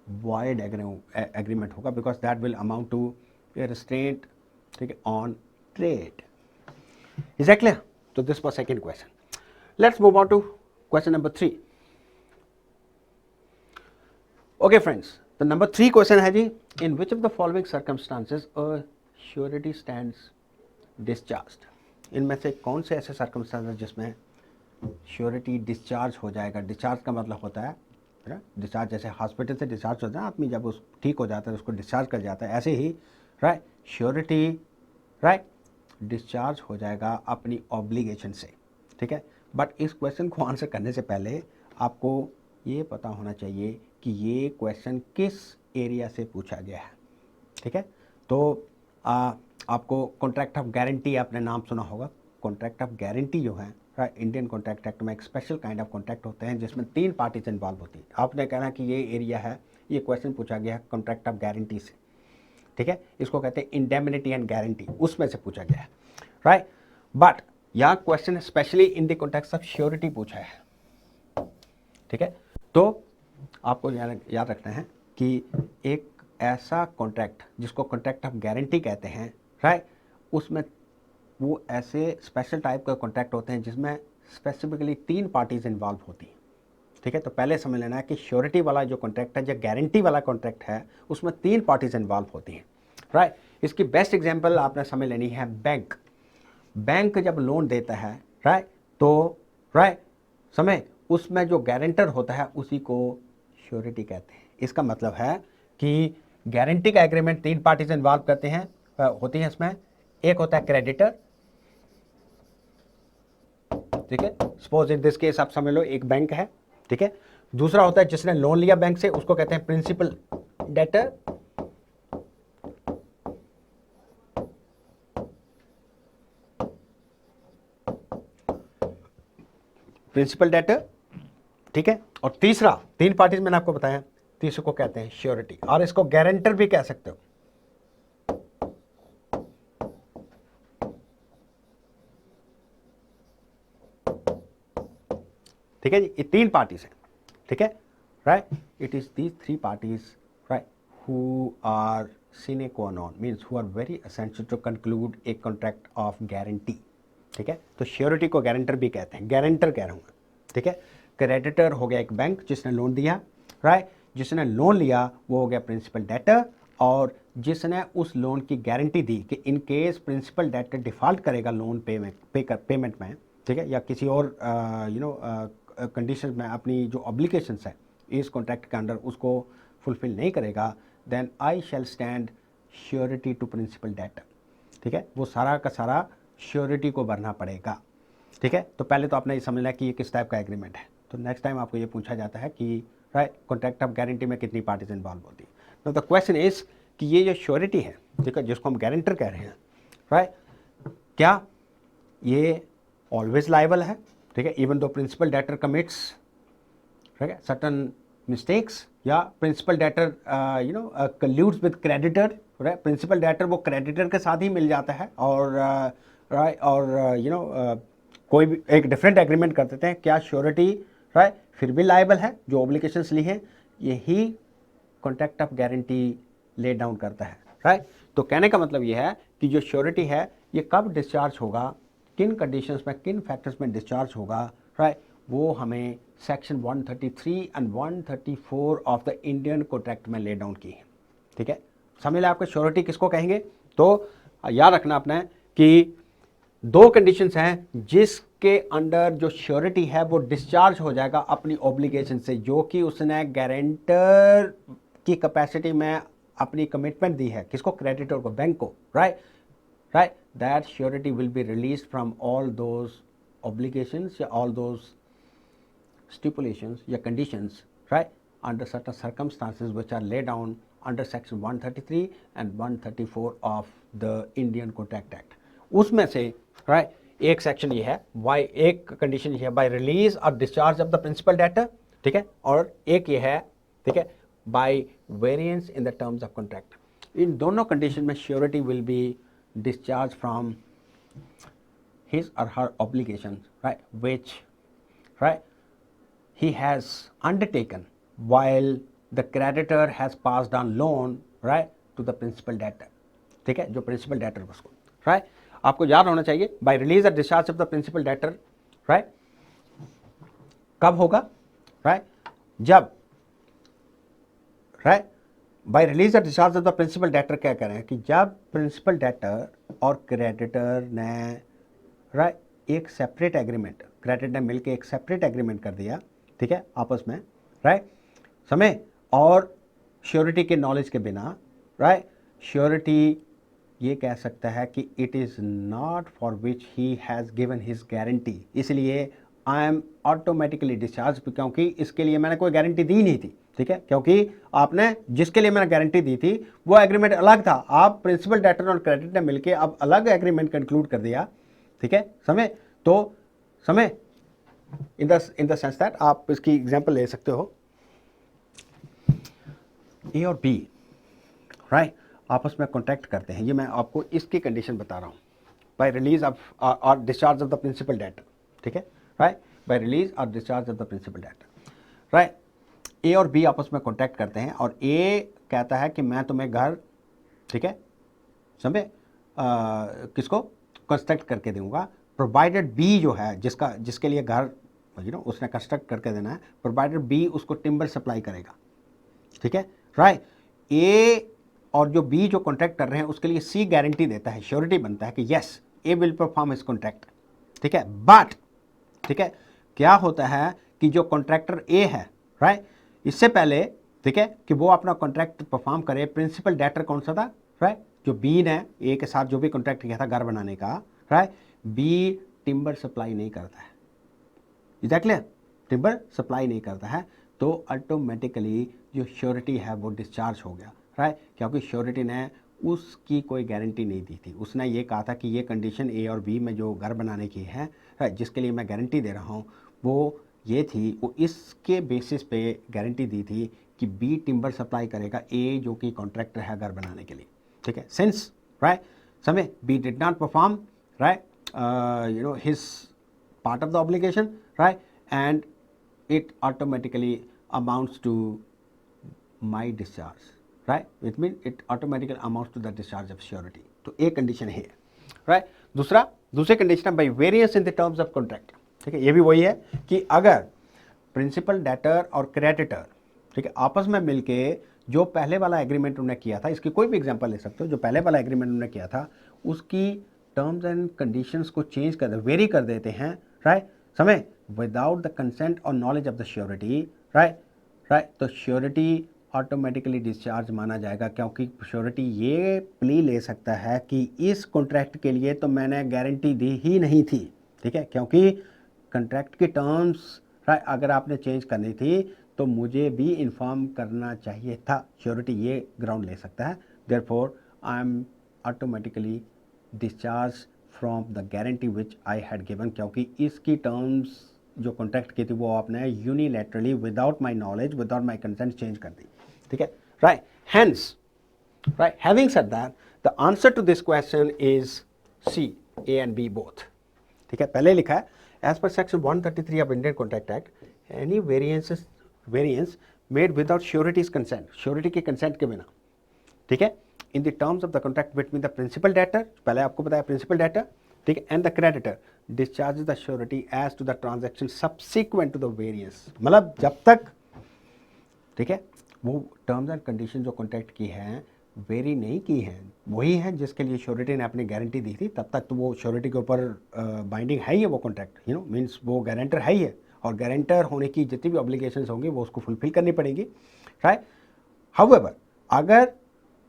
वॉइड एग्रीमेंट होगा, because that will amount to a restraint, ठीक है, on trade. Is that clear? तो this was second question. Let's move on to question number 3। Okay friends, तो नंबर 3 क्वेश्चन है जी, in which of the following circumstances a surety stands discharged. इनमें से कौन से ऐसे सर्कमस्टांसेस जिसमें श्योरिटी डिस्चार्ज हो जाएगा। डिस्चार्ज का मतलब होता है डिस्चार्ज, जैसे हॉस्पिटल से डिस्चार्ज होता है आदमी, जब उस ठीक हो जाता है उसको डिस्चार्ज कर जाता है, ऐसे ही राइट श्योरिटी राइट डिस्चार्ज हो जाएगा अपनी ऑब्लिगेशन से, ठीक है। बट इस क्वेश्चन को आंसर करने से पहले आपको ये पता होना चाहिए कि ये क्वेश्चन किस एरिया से पूछा गया है, ठीक है। तो आपको कॉन्ट्रैक्ट ऑफ गारंटी आपने नाम सुना होगा। कॉन्ट्रैक्ट ऑफ गारंटी जो है इंडियन कॉन्ट्रैक्ट एक्ट में एक स्पेशल काइंड ऑफ कॉन्ट्रैक्ट होते हैं जिसमें 3 पार्टीज इन्वॉल्व होती है। आपने कहना कि ये एरिया है, ये क्वेश्चन पूछा गया है कॉन्ट्रैक्ट ऑफ गारंटी से, ठीक है। इसको कहते हैं इंडेमनिटी एंड गारंटी, उसमें से पूछा गया है, राइट। बट यहाँ question specially in the context of surety पूछा है, ठीक है। तो आपको याद रखना है कि एक ऐसा कॉन्ट्रैक्ट जिसको कॉन्ट्रैक्ट ऑफ गारंटी कहते हैं, राइट, उसमें वो ऐसे स्पेशल टाइप का कॉन्ट्रैक्ट होते हैं जिसमें स्पेसिफिकली 3 पार्टीज इन्वॉल्व होती हैं, ठीक है। तो पहले समझ लेना है कि श्योरिटी वाला जो कॉन्ट्रैक्ट है, जो गारंटी वाला कॉन्ट्रैक्ट है, उसमें 3 पार्टीज इन्वॉल्व होती हैं, राइट। इसकी बेस्ट एग्जांपल आपने समझ लेनी है बैंक। बैंक जब लोन देता है, राइट, तो राइट समय उसमें जो गारंटर होता है उसी को श्योरिटी कहते हैं। इसका मतलब है कि गारंटी का एग्रीमेंट 3 पार्टीज इन्वॉल्व करते हैं होती हैं। इसमें एक होता है क्रेडिटर, ठीक है, सपोज इन दिस केस आप समझ लो एक बैंक है, ठीक है। दूसरा होता है जिसने लोन लिया बैंक से, उसको कहते हैं प्रिंसिपल डेटर, प्रिंसिपल डेटर, ठीक है। और तीसरा, 3 पार्टीज मैंने आपको बताया, तीसरे को कहते हैं श्योरिटी, और इसको गारंटर भी कह सकते हो, ठीक है जी। ये 3 पार्टीज हैं, ठीक है, right. It is these 3 parties, right, who are sine qua non, means who are very essential to conclude a contract of guarantee, ठीक है। तो श्योरिटी को गारंटर भी कहते हैं, गारंटर कह रहा हूँ, ठीक है। क्रेडिटर हो गया एक बैंक जिसने लोन दिया, राइट, जिसने लोन लिया वो हो गया प्रिंसिपल डेटर, और जिसने उस लोन की गारंटी दी कि in case principal debtor default करेगा लोन पेमेंट में, ठीक है, या किसी और कंडीशन में अपनी जो ऑब्लिगेशंस है इस कॉन्ट्रैक्ट के अंडर उसको फुलफिल नहीं करेगा, then I shall stand surety to principal debtor, ठीक है। वो सारा का सारा श्योरिटी को भरना पड़ेगा, ठीक है। तो पहले तो आपने ये समझना कि ये किस टाइप का एग्रीमेंट है। तो नेक्स्ट टाइम आपको ये पूछा जाता है कि राइट कॉन्ट्रैक्ट ऑफ गारंटी में कितनी पार्टीज इन्वॉल्व होती है। नो द क्वेश्चन इज कि ये जो श्योरिटी है, ठीक है, जिसको हम गारंटर कह रहे हैं, राइट, क्या ये ऑलवेज लायबल है, ठीक है, even though principal debtor commits, ठीक है, सर्टन मिस्टेक्स, या principal debtor colludes with creditor, right, principal debtor वो क्रेडिटर के साथ ही मिल जाता है और राइट और कोई भी एक डिफरेंट एग्रीमेंट कर देते हैं, क्या श्योरिटी राइट फिर भी लायबल है जो ऑब्लिगेशंस ली हैं, यही contract of guarantee lay down करता है, राइट। तो कहने का मतलब ये है कि जो श्योरिटी है ये कब डिस्चार्ज होगा, किन कंडीशंस में, किन फैक्टर्स में डिस्चार्ज होगा, राइट, वो हमें section 133 and 134 of the Indian contract में ले डाउन की है, ठीक है। समझ लें आपको श्योरिटी किसको कहेंगे। तो याद रखना आपने कि 2 कंडीशंस हैं जिसके अंडर जो श्योरिटी है वो डिस्चार्ज हो जाएगा अपनी ऑब्लिगेशन से, जो कि उसने गारंटर की कैपेसिटी में अपनी कमिटमेंट दी है, किसको, क्रेडिटर को, बैंक को, right, that surety will be release from all those obligations या ऑल दोज stipulations या conditions, right, under certain circumstances which are laid down under section 133 and 134 of the Indian Contract Act. उसमें से right एक section ये है, एक condition ये है बाय रिलीज और discharge of the principal debtor, ठीक है, और एक ये है, ठीक है, by variance in the terms of contract, इन दोनों कंडीशन में surety will be discharge from his or her obligations, right, which, right, he has undertaken while the creditor has passed on loan, right, to the principal debtor. ठीक है, जो principal debtor उसको, right, आपको याद होना चाहिए by release और discharge of the principal debtor, right, कब होगा, राइट, जब, राइट, बाय रिलीज और discharge of the principal debtor क्या करें कि जब प्रिंसिपल डेटर और क्रेडिटर ने, राइट, एक सेपरेट एग्रीमेंट, क्रेडिटर ने मिलकर एक सेपरेट एग्रीमेंट कर दिया, ठीक है, आपस में, राइट, समय और श्योरिटी के नॉलेज के बिना, राइट, श्योरिटी ये कह सकता है कि it is not for which he has given his guarantee, इसलिए आई एम ऑटोमेटिकली डिस्चार्ज, क्योंकि इसके लिए मैंने कोई गारंटी दी नहीं थी, ठीक है, क्योंकि आपने जिसके लिए मैंने गारंटी दी थी वो एग्रीमेंट अलग था, आप प्रिंसिपल डेटर और क्रेडिटर ने मिलकर अब अलग एग्रीमेंट कंक्लूड कर दिया, ठीक है, समय तो समय इन द सेंस दैट आप इसकी एग्जांपल ले सकते हो, ए और बी, राइट, आपस में कॉन्ट्रैक्ट करते हैं, ये मैं आपको इसकी कंडीशन बता रहा हूँ, बाय रिलीज ऑफ और discharge of the principal debtor, ठीक है, राइट, बाय रिलीज और discharge of the principal debtor, right, A और बी आपस में कॉन्ट्रैक्ट करते हैं और ए कहता है कि मैं तुम्हें घर, ठीक है, समझे, किसको कंस्ट्रक्ट करके दूंगा, प्रोवाइडेड बी जो है जिसके लिए घर उसने कंस्ट्रक्ट करके देना है, प्रोवाइडेड बी उसको टिम्बर सप्लाई करेगा, ठीक है, राइट, ए और जो बी जो कॉन्ट्रैक्ट कर रहे हैं उसके लिए सी गारंटी देता है, श्योरिटी बनता है कि yes A will perform his contract, ठीक है, बट, ठीक है, क्या होता है कि जो कॉन्ट्रैक्टर ए है, राइट, इससे पहले, ठीक है, कि वो अपना कॉन्ट्रैक्ट परफॉर्म करे, प्रिंसिपल डेटर कौन सा था, राइट, जो बी ने ए के साथ जो भी कॉन्ट्रैक्ट किया था घर बनाने का, राइट, बी टिम्बर सप्लाई नहीं करता है, एग्जैक्टली, टिम्बर सप्लाई नहीं करता है, तो ऑटोमेटिकली जो श्योरिटी है वो डिस्चार्ज हो गया, राइट, क्योंकि श्योरिटी ने उसकी कोई गारंटी नहीं दी थी, उसने ये कहा था कि ये कंडीशन ए और बी में जो घर बनाने की है, राइट, जिसके लिए मैं गारंटी दे रहा हूँ वो ये थी, वो इसके बेसिस पे गारंटी दी थी कि बी टिम्बर सप्लाई करेगा ए जो कि कॉन्ट्रैक्टर है घर बनाने के लिए, ठीक है, सिंस, राइट, समय B did not perform, right, his part of the obligation, right, and it automatically amounts to my discharge, right, which means it automatically amounts to the discharge of surety, तो एक condition है, right, दूसरी condition है by variance in the terms of contract, ठीक है, ये भी वही है कि अगर प्रिंसिपल डेटर और क्रेडिटर, ठीक है, आपस में मिलके जो पहले वाला एग्रीमेंट उन्होंने किया था, इसकी कोई भी एग्जांपल ले सकते हो, जो पहले वाला एग्रीमेंट उन्होंने किया था उसकी टर्म्स एंड कंडीशंस को चेंज कर वेरी कर देते हैं, राइट, समय विदाउट द कंसेंट और knowledge of the surety, right, तो श्योरिटी ऑटोमेटिकली डिस्चार्ज माना जाएगा, क्योंकि श्योरिटी ये प्ली ले सकता है कि इस कॉन्ट्रैक्ट के लिए तो मैंने गारंटी दी ही नहीं थी, ठीक है, क्योंकि कॉन्ट्रैक्ट की टर्म्स, राइट, अगर आपने चेंज करनी थी तो मुझे भी इन्फॉर्म करना चाहिए था, श्योरिटी ये ग्राउंड ले सकता है, therefore I am automatically discharge from the guarantee which I had given, क्योंकि इसकी टर्म्स जो कॉन्ट्रैक्ट की थी वो आपने unilaterally without my knowledge without my consent change कर दी, ठीक है, right, hence, right, having said that the answer to this question is C, A and B both, ठीक है, पहले लिखा है as per section 133 of Indian contract act any variance made without sureties consent, surety के consent के बिना, ठीक है, in the terms of the contract between the principal debtor, पहले आपको बताया प्रिंसिपल डेटर, ठीक है, and the creditor discharges the surety as to the transaction subsequent to the variance, मतलब जब तक, ठीक है, वो टर्म्स एंड कंडीशन जो कॉन्ट्रैक्ट की हैं वेरी नहीं की हैं, वही है जिसके लिए श्योरिटी ने अपनी गारंटी दी थी, तब तक तो वो श्योरिटी के ऊपर बाइंडिंग है ही है वो कॉन्ट्रैक्ट, मीन्स वो गारंटर है ही है, और गारंटर होने की जितनी भी ऑब्लिगेशंस होंगी वो उसको फुलफिल करनी पड़ेगी, राइट, हाउएवर अगर,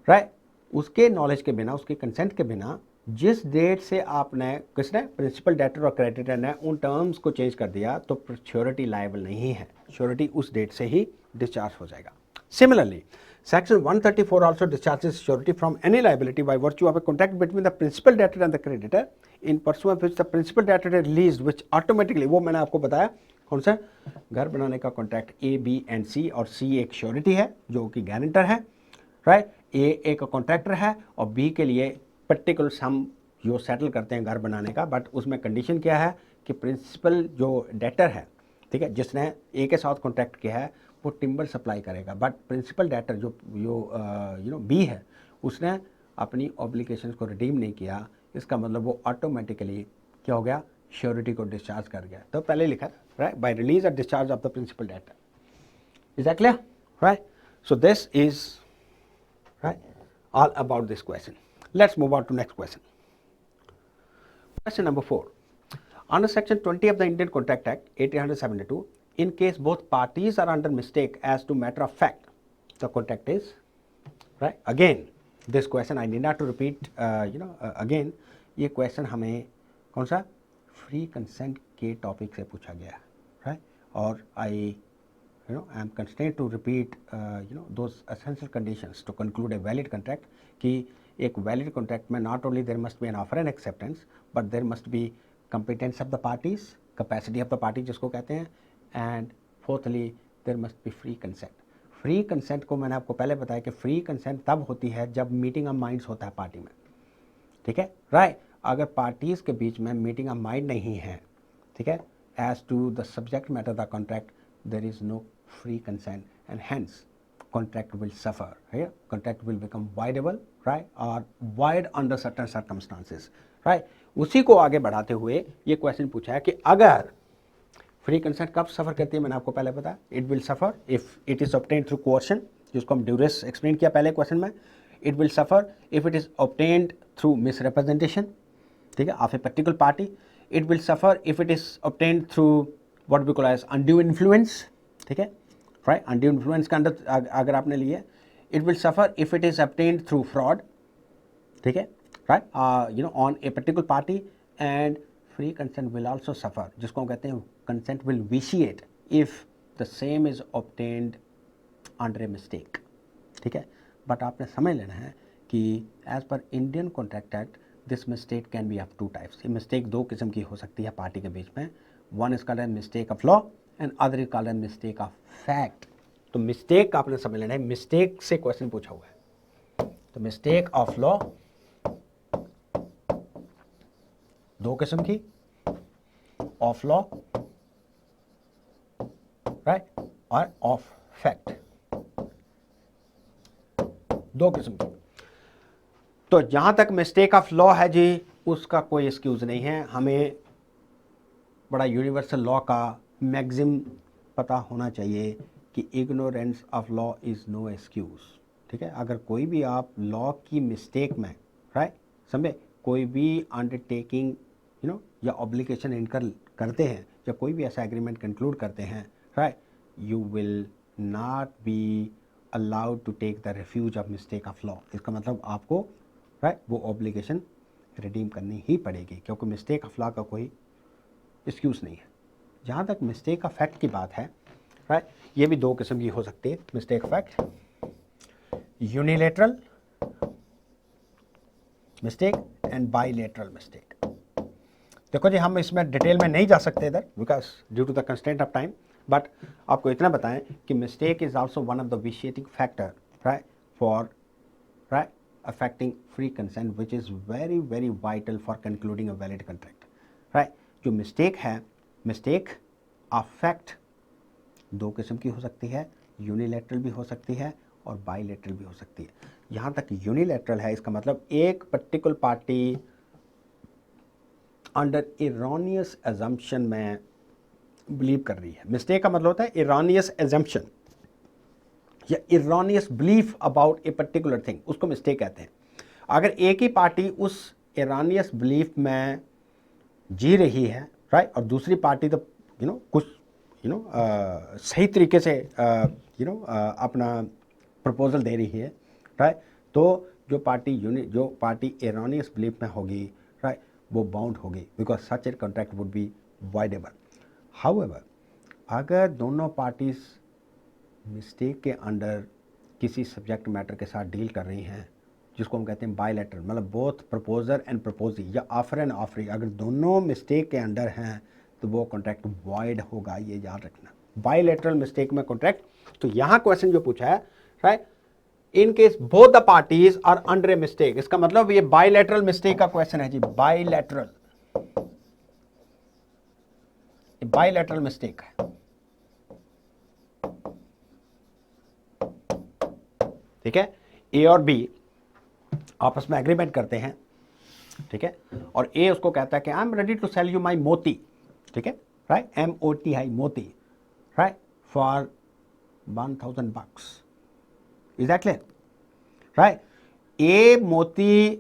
राइट, उसके नॉलेज के बिना, उसके कंसेंट के बिना जिस डेट से आपने, किसने, प्रिंसिपल डेटर और क्रेडिटर ने उन टर्म्स को चेंज कर दिया तो श्योरिटी लायबल नहीं है, श्योरिटी उस डेट से ही डिस्चार्ज हो जाएगा। Similarly section 134 also discharges surety from any liability by virtue of a contract between the principal debtor and the creditor in pursuant which the principal debtor is released, which automatically, वो मैंने आपको बताया कौन सा? घर बनाने का कॉन्ट्रैक्ट ए, बी एंड सी, और सी एक श्योरिटी है जो कि गारंटर है, राइट। ए एक कॉन्ट्रैक्टर है और बी के लिए पर्टिकुलर सम जो सेटल करते हैं घर बनाने का, बट उसमें कंडीशन क्या है कि प्रिंसिपल जो डेटर है, ठीक है, जिसने ए के साथ कॉन्ट्रैक्ट किया है वो टिम्बर सप्लाई करेगा, बट प्रिंसिपल डेटर जो बी है उसने अपनी ऑब्लिगेशंस को रिडीम नहीं किया, इसका मतलब वो ऑटोमेटिकली क्या हो गया? श्योरिटी को डिस्चार्ज कर गया। तो पहले लिखा राइट, बाय रिलीज और discharge of the principal debtor. Is that clear? Right, so this is right, all about this question. Let's move on to next question. Question number 4. Under section 20 of the Indian Contract Act 1872, in case both parties are under mistake as to matter of fact, the contract is right. Again this question I need not to repeat, again ये question हमें कौन सा? Free consent के topic से पूछा गया, right, और आई I am constrained to repeat those essential conditions to conclude a valid contract कि एक valid contract में not only there must be an offer and acceptance but there must be competence of the parties, capacity of the party जिसको कहते हैं, and fourthly there must be free consent. free consent को मैंने आपको पहले बताया कि free consent तब होती है जब meeting of minds होता है पार्टी में, ठीक है, राइट। अगर पार्टीज के बीच में मीटिंग ऑफ माइंड नहीं है, ठीक है, as to the subject matter of the contract there is no free consent and hence contract will suffer, right? Contract will become voidable, right, or void under certain circumstances, right? उसी को आगे बढ़ाते हुए ये क्वेश्चन पूछा है कि अगर फ्री कंसेंट कब सफ़र करती है, मैंने आपको पहले बताया, it will suffer if it is obtained through coercion, जिसको हम ड्यूरेस एक्सप्लेन किया पहले क्वेश्चन में। It will suffer if it is obtained through misrepresentation, ठीक है, of a particular party. It will suffer if it is obtained through what we call as undue influence, ठीक है, right, undue influence का अंदर अगर आपने लिए। It will suffer if it is obtained through fraud, ठीक है, right, on a particular party. And free consent will also suffer, जिसको हम कहते हैं consent will vitiate if the same is obtained under a mistake, ठीक है। But आपने समझ लेना है कि as per Indian contract act this mistake can be of two types. ये मिस्टेक दो किस्म की हो सकती है पार्टी के बीच में। One is called as mistake of law and other is called as mistake of fact. तो मिस्टेक आपने समझ लेना है, मिस्टेक से क्वेश्चन पूछा हुआ है। तो मिस्टेक ऑफ लॉ दो किस्म की, ऑफ लॉ राइट, और ऑफ फैक्ट दो किस्म की। तो जहां तक मिस्टेक ऑफ लॉ है जी, उसका कोई एक्सक्यूज नहीं है। हमें बड़ा यूनिवर्सल लॉ का मैक्सिम पता होना चाहिए कि ignorance of law is no excuse, ठीक है। अगर कोई भी आप लॉ की मिस्टेक में, राइट, समझे, कोई भी अंडरटेकिंग या ऑब्लिगेशन इनकर करते हैं, या कोई भी ऐसा एग्रीमेंट कंक्लूड करते हैं, right, you will not be allowed to take the refuge of mistake of law. इसका मतलब आपको, राइट, वो ऑब्लिगेशन रिडीम करनी ही पड़ेगी, क्योंकि मिस्टेक ऑफ लॉ का कोई एक्सक्यूज़ नहीं है। जहाँ तक मिस्टेक ऑफ फैक्ट की बात है, राइट, ये भी दो किस्म की हो सकती है mistake fact, unilateral mistake and bilateral mistake. देखो जी, हम इसमें डिटेल में नहीं जा सकते इधर because due to the constraint of time, but आपको इतना बताएं कि mistake is also one of the vitiating factor, right, for right affecting free consent which is very very vital for concluding a valid contract, right. जो mistake है, mistake of fact दो किस्म की हो सकती है, यूनिलेटरल भी हो सकती है और बाईलेटरल भी हो सकती है। यहाँ तक यूनिलेटरल है, इसका मतलब एक particular party under erroneous assumption में बिलीव कर रही है। मिस्टेक का मतलब होता है इरोनियस एजम्पशन या erroneous belief about a particular thing, उसको मिस्टेक कहते हैं। अगर एक ही पार्टी उस इरोनियस बिलीफ में जी रही है, राइट, और दूसरी पार्टी तो कुछ सही तरीके से अपना प्रपोजल दे रही है, राइट, तो जो पार्टी एरोनियस बिलीफ में होगी, राइट, वो बाउंड होगी because such a contract would be voidable. However अगर दोनों पार्टीज मिस्टेक के अंडर किसी सब्जेक्ट मैटर के साथ डील कर रही हैं, जिसको हम कहते हैं बायलैटरल, मतलब बोथ प्रपोजर एंड प्रपोजी या ऑफर एंड ऑफरी, अगर दोनों मिस्टेक के अंडर हैं तो वो कॉन्ट्रैक्ट वॉइड होगा, ये याद रखना। बायलैटरल मिस्टेक में कॉन्ट्रैक्ट, तो यहां क्वेश्चन जो पूछा है, right, in case both the parties are under a mistake, इसका मतलब ये बायलैटरल मिस्टेक का क्वेश्चन है जी। बायलैटरल मिस्टेक है, ठीक है। ए और बी आपस में एग्रीमेंट करते हैं, ठीक है, और ए उसको कहता है कि I am ready to sell you my Moti, ठीक है, right, MOTI Moti, right, for 1000 bucks। Is that clear? Right, A Moti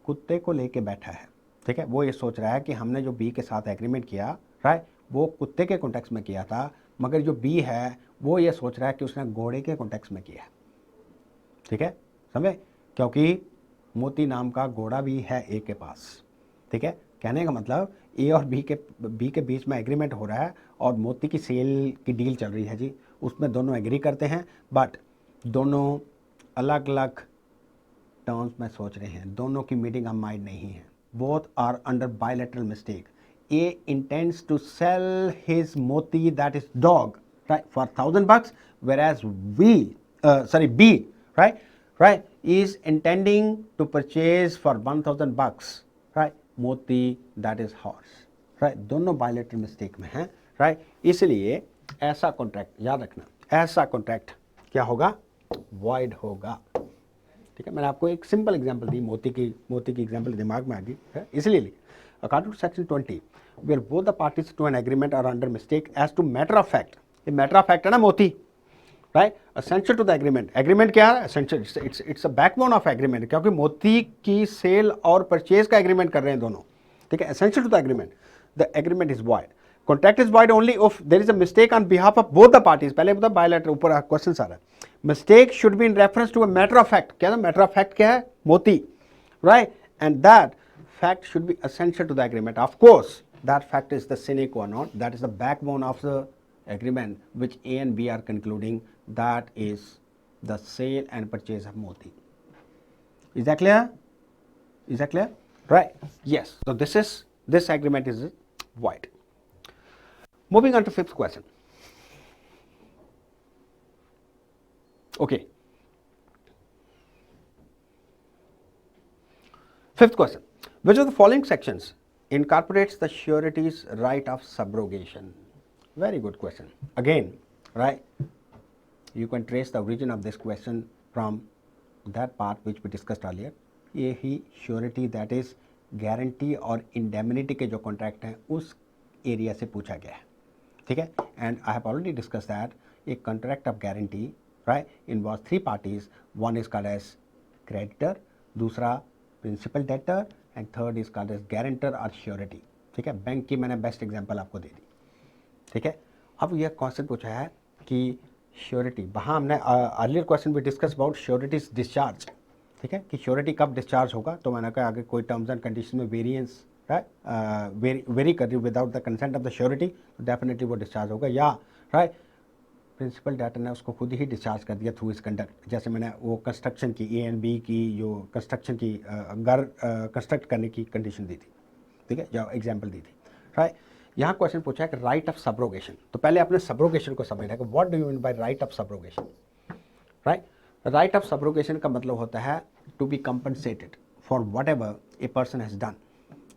कुत्ते को लेके बैठा है, ठीक है, वो ये सोच रहा है कि हमने जो बी के साथ एग्रीमेंट किया, राइट, वो कुत्ते के कॉन्टेक्स्ट में किया था, मगर जो बी है वो ये सोच रहा है कि उसने घोड़े के कॉन्टेक्स्ट में किया, ठीक है, समझे, क्योंकि मोती नाम का घोड़ा भी है ए के पास, ठीक है। कहने का मतलब ए और बी के बीच में एग्रीमेंट हो रहा है और मोती की सेल की डील चल रही है जी, उसमें दोनों एग्री करते हैं, बट दोनों अलग अलग टर्म्स में सोच रहे हैं, दोनों की मीटिंग ऑफ माइंड नहीं है, both are under bilateral mistake. A intends to sell his Moti, that is dog, right, for 1000 bucks, whereas B, right, is intending to purchase for 1000 bucks, right, मोती, that is horse, right, दोनों bilateral mistake में हैं, right, इसलिए ऐसा contract याद रखना, ऐसा contract क्या होगा, void होगा, ठीक है। मैंने आपको एक सिंपल एग्जांपल दी, मोती की एग्जांपल दिमाग में आ गई है, इसलिए according to section 20 where both the parties to an agreement are under mistake as to matter of fact, ये मैटर ऑफ फैक्ट है ना मोती, right, essential to the agreement, agreement क्या है, essential, it's a backbone of agreement, क्योंकि मोती की cell और परचेज का एग्रीमेंट कर रहे हैं दोनों, ठीक है, essential to the agreement, the agreement is void, contract is void only if there is a mistake on behalf of both the parties, पहले बता बायलैटरल, ऊपर क्वेश्चन आ रहा है, mistake should be in reference to a matter of fact, क्या है matter of fact, क्या है, मोती, right, and that fact should be essential to the agreement. Of course, that fact is the sine qua non, that is the backbone of the agreement which A and B are concluding, that is the sale and purchase of moti. Is that clear? Is that clear? Right, yes, so this agreement is void. Moving on to fifth question. Okay, fifth question, which of the following sections incorporates the surety's right of subrogation? Very good question. Again, right, you can trace the origin of this question from that part which we discussed earlier. ये ही surety, that is guarantee और indemnity के जो contract हैं उस area से पूछा गया है, ठीक है, and I have already discussed that a contract of guarantee, right, involves three parties, one is called as creditor, दूसरा principal debtor, and third is called as guarantor और श्योरिटी, ठीक है। बैंक की मैंने बेस्ट एग्जांपल आपको दे दी, ठीक है। अब यह क्वेश्चन पूछा है कि श्योरिटी, वहाँ हमने अर्लियर क्वेश्चन भी डिस्कस अबाउट श्योरिटीज डिस्चार्ज, ठीक है, कि श्योरिटी कब डिस्चार्ज होगा, तो मैंने कहा अगर कोई टर्म्स एंड कंडीशन में वेरिएंस, राइट, वेरी कर रही without the consent of the surety, तो डेफिनेटली वो डिस्चार्ज होगा, या राइट प्रिंसिपल डेटर ने उसको खुद ही डिस्चार्ज कर दिया थ्रू इस कंडक्ट, जैसे मैंने वो कंस्ट्रक्शन की ए एंड बी की जो कंस्ट्रक्शन की घर कंस्ट्रक्ट करने की कंडीशन दी थी, ठीक है, जो एग्जांपल दी थी, राइट। यहाँ क्वेश्चन पूछा है कि राइट ऑफ सब्रोगेशन, तो पहले आपने सब्रोगेशन को समझना है कि what do you mean by right of subrogation, right. Right of subrogation का मतलब होता है to be compensated for whatever a person has done,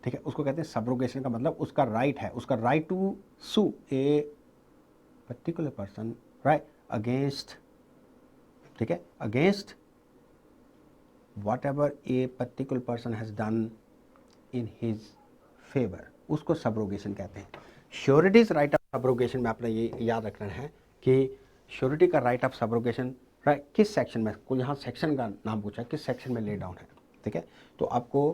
ठीक है, उसको कहते हैं सब्रोगेशन का मतलब उसका राइट है, उसका right to sue a particular person, right, against, ठीक है, against whatever a particular person has done in his favour, उसको सब्रोगेशन कहते हैं। श्योरिटीज राइट ऑफ सब्रोगेशन में आपने ये याद रखना है कि श्योरिटी का राइट ऑफ सब्रोगेशन, राइट, किस सेक्शन में, को यहाँ सेक्शन का नाम पूछा है, किस सेक्शन में ले डाउन है, ठीक है। तो आपको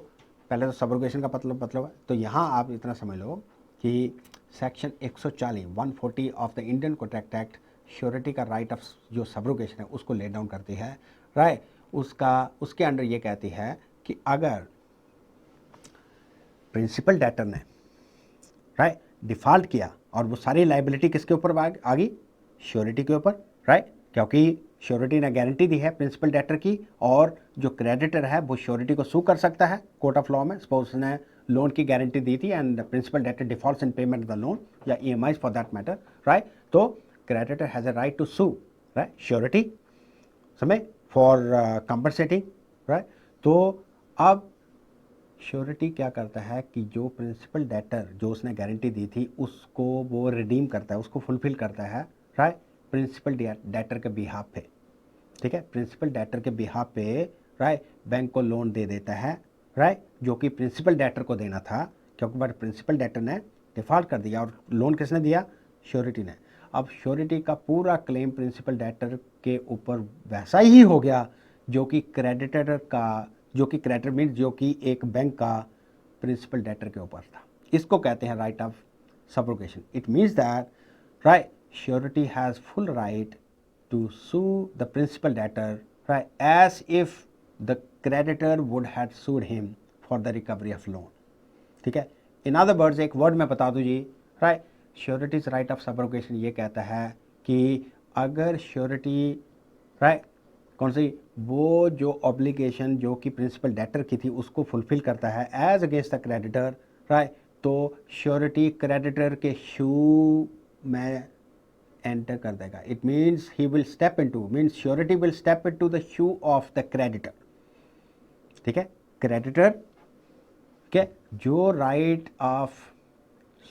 पहले तो सब्रोगेशन का मतलब है, तो यहाँ आप इतना समझ लो कि section 140 of the Indian contract act surety का राइट ऑफ जो सब्रोगेशन है उसको ले डाउन करती है, राइट, उसके अंडर ये कहती है कि अगर प्रिंसिपल डेटर ने, राइट, डिफ़ॉल्ट किया और वो सारी लाइबिलिटी किसके ऊपर आ गई, श्योरिटी के ऊपर, राइट, क्योंकि श्योरिटी ने गारंटी दी है प्रिंसिपल डेटर की, और जो क्रेडिटर है वो श्योरिटी को सू कर सकता है कोर्ट ऑफ लॉ में, सपोज उसने लोन की गारंटी दी थी and the principal debtor defaults in payment the loan या EMIs for that matter, right, तो creditor has a right to sue, right, surety समय फॉर कंपनसेटिंग, राइट। तो अब श्योरिटी क्या करता है कि जो प्रिंसिपल डेटर जो उसने गारंटी दी थी उसको वो रिडीम करता है, उसको फुलफिल करता है, राइट, प्रिंसिपल डेटर के बिहाफ पे, ठीक है, प्रिंसिपल डेटर के बिहाफ पे, राइट, बैंक को लोन दे देता है, राइट, जो कि प्रिंसिपल डेटर को देना था, क्योंकि बट प्रिंसिपल डेटर ने डिफॉल्ट कर दिया और लोन किसने दिया, श्योरिटी ने। अब श्योरिटी का पूरा क्लेम प्रिंसिपल डेटर के ऊपर वैसा ही हो गया जो कि क्रेडिटर का, जो कि क्रेडिटर मीन जो कि एक बैंक का प्रिंसिपल डेटर के ऊपर था। इसको कहते हैं right of subrogation. It means that, right, surety has full right to sue the principal debtor, right, as if the creditor would have sued him for the recovery of loan, ठीक है। In other words एक word में बता दूँ जी, right, sureties right of subrogation ये कहता है कि अगर श्योरिटी, राइट, कौन सी, वो जो ऑब्लिगेशन जो कि प्रिंसिपल डेटर की थी उसको फुलफिल करता है as against the creditor, right, तो श्योरिटी क्रेडिटर के शू में एंटर कर देगा। It means he will step into, means surety will step into the shoe of the creditor, ठीक है। क्रेडिटर के जो right of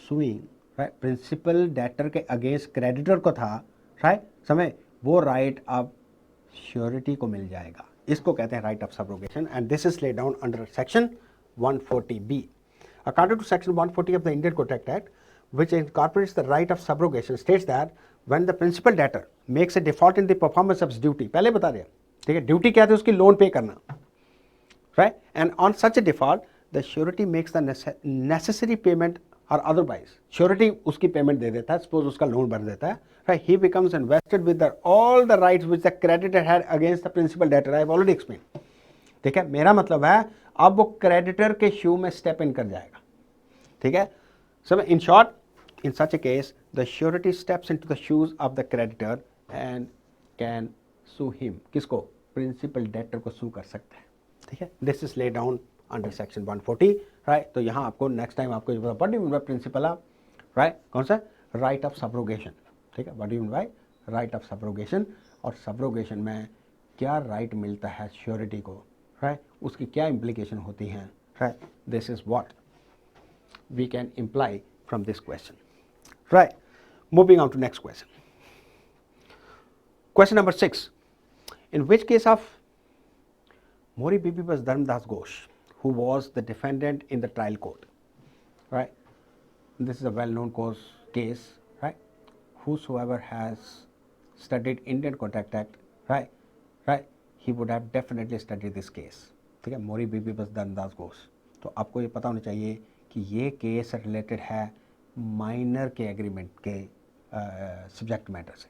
suing, right, principal debtor के अगेंस्ट क्रेडिटर को था, राइट, समय वो राइट अब श्योरिटी को मिल जाएगा। इसको कहते हैं right of subrogation and this is laid down under section 140B। According to section 140 of the Indian contract act, which incorporates the right of subrogation, states that when the principal debtor makes a default in the performance of his duty, पहले बता दिया, ठीक है, duty क्या थी उसकी, loan पे करना, right, and on such a default the surety makes the necessary payment or otherwise surety उसकी पेमेंट दे देता है, सपोज उसका लोन भर देता है, right, he becomes invested with the all the rights which the creditor had against the principal debtor, I have already explained, ठीक है। मेरा मतलब है अब वो क्रेडिटर के शू में स्टेप इन कर जाएगा, ठीक है। So in short, in such a case, the surety steps into the shoes of the creditor and can sue him. किसको, प्रिंसिपल डेटर को सू कर सकता है, ठीक है। This is laid down under section 140, right. तो यहाँ आपको नेक्स्ट टाइम आपको what do you mean by principle of, right, कौन सा, राइट ऑफ सब्रोगेशन, ठीक है, what do you mean by right of subrogation, और सब्रोगेशन में क्या राइट मिलता है श्योरिटी को, राइट, उसकी क्या इम्प्लीकेशन होती हैं, right, this is what we can imply from this question, right। Moving on to next question. Question number 6. In which case of Mori Bibi was Dharmdas Ghosh, who was the defendant in the trial court, right? This is a well-known case, right? Whosoever has studied Indian Contract Act, right, he would have definitely studied this case, ठीक है। मोरी बीबी बस धर्मदास घोष, तो आपको ये पता होना चाहिए कि ये केस रिलेटेड है माइनर के एग्रीमेंट के सब्जेक्ट मैटर से,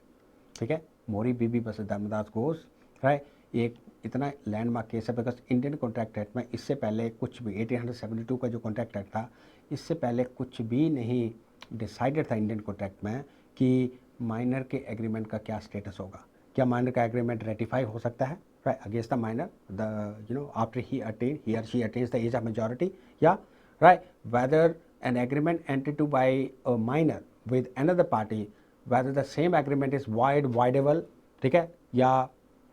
ठीक है। मोरी बीबी बस धर्मदास घोष, राइट, एक इतना लैंडमार्क केस है बिकॉज इंडियन कॉन्ट्रैक्ट एक्ट में इससे पहले कुछ भी 1872 का जो कॉन्ट्रैक्ट एक्ट था, इससे पहले कुछ भी नहीं डिसाइडेड था इंडियन कॉन्ट्रैक्ट में कि माइनर के एग्रीमेंट का क्या स्टेटस होगा। क्या माइनर का एग्रीमेंट रेटिफाई हो सकता है, right, against the minor, the after he और she attains the age of majority, या right, whether an agreement entered to by a minor with another party, whether the same agreement is voidable, ठीक है, या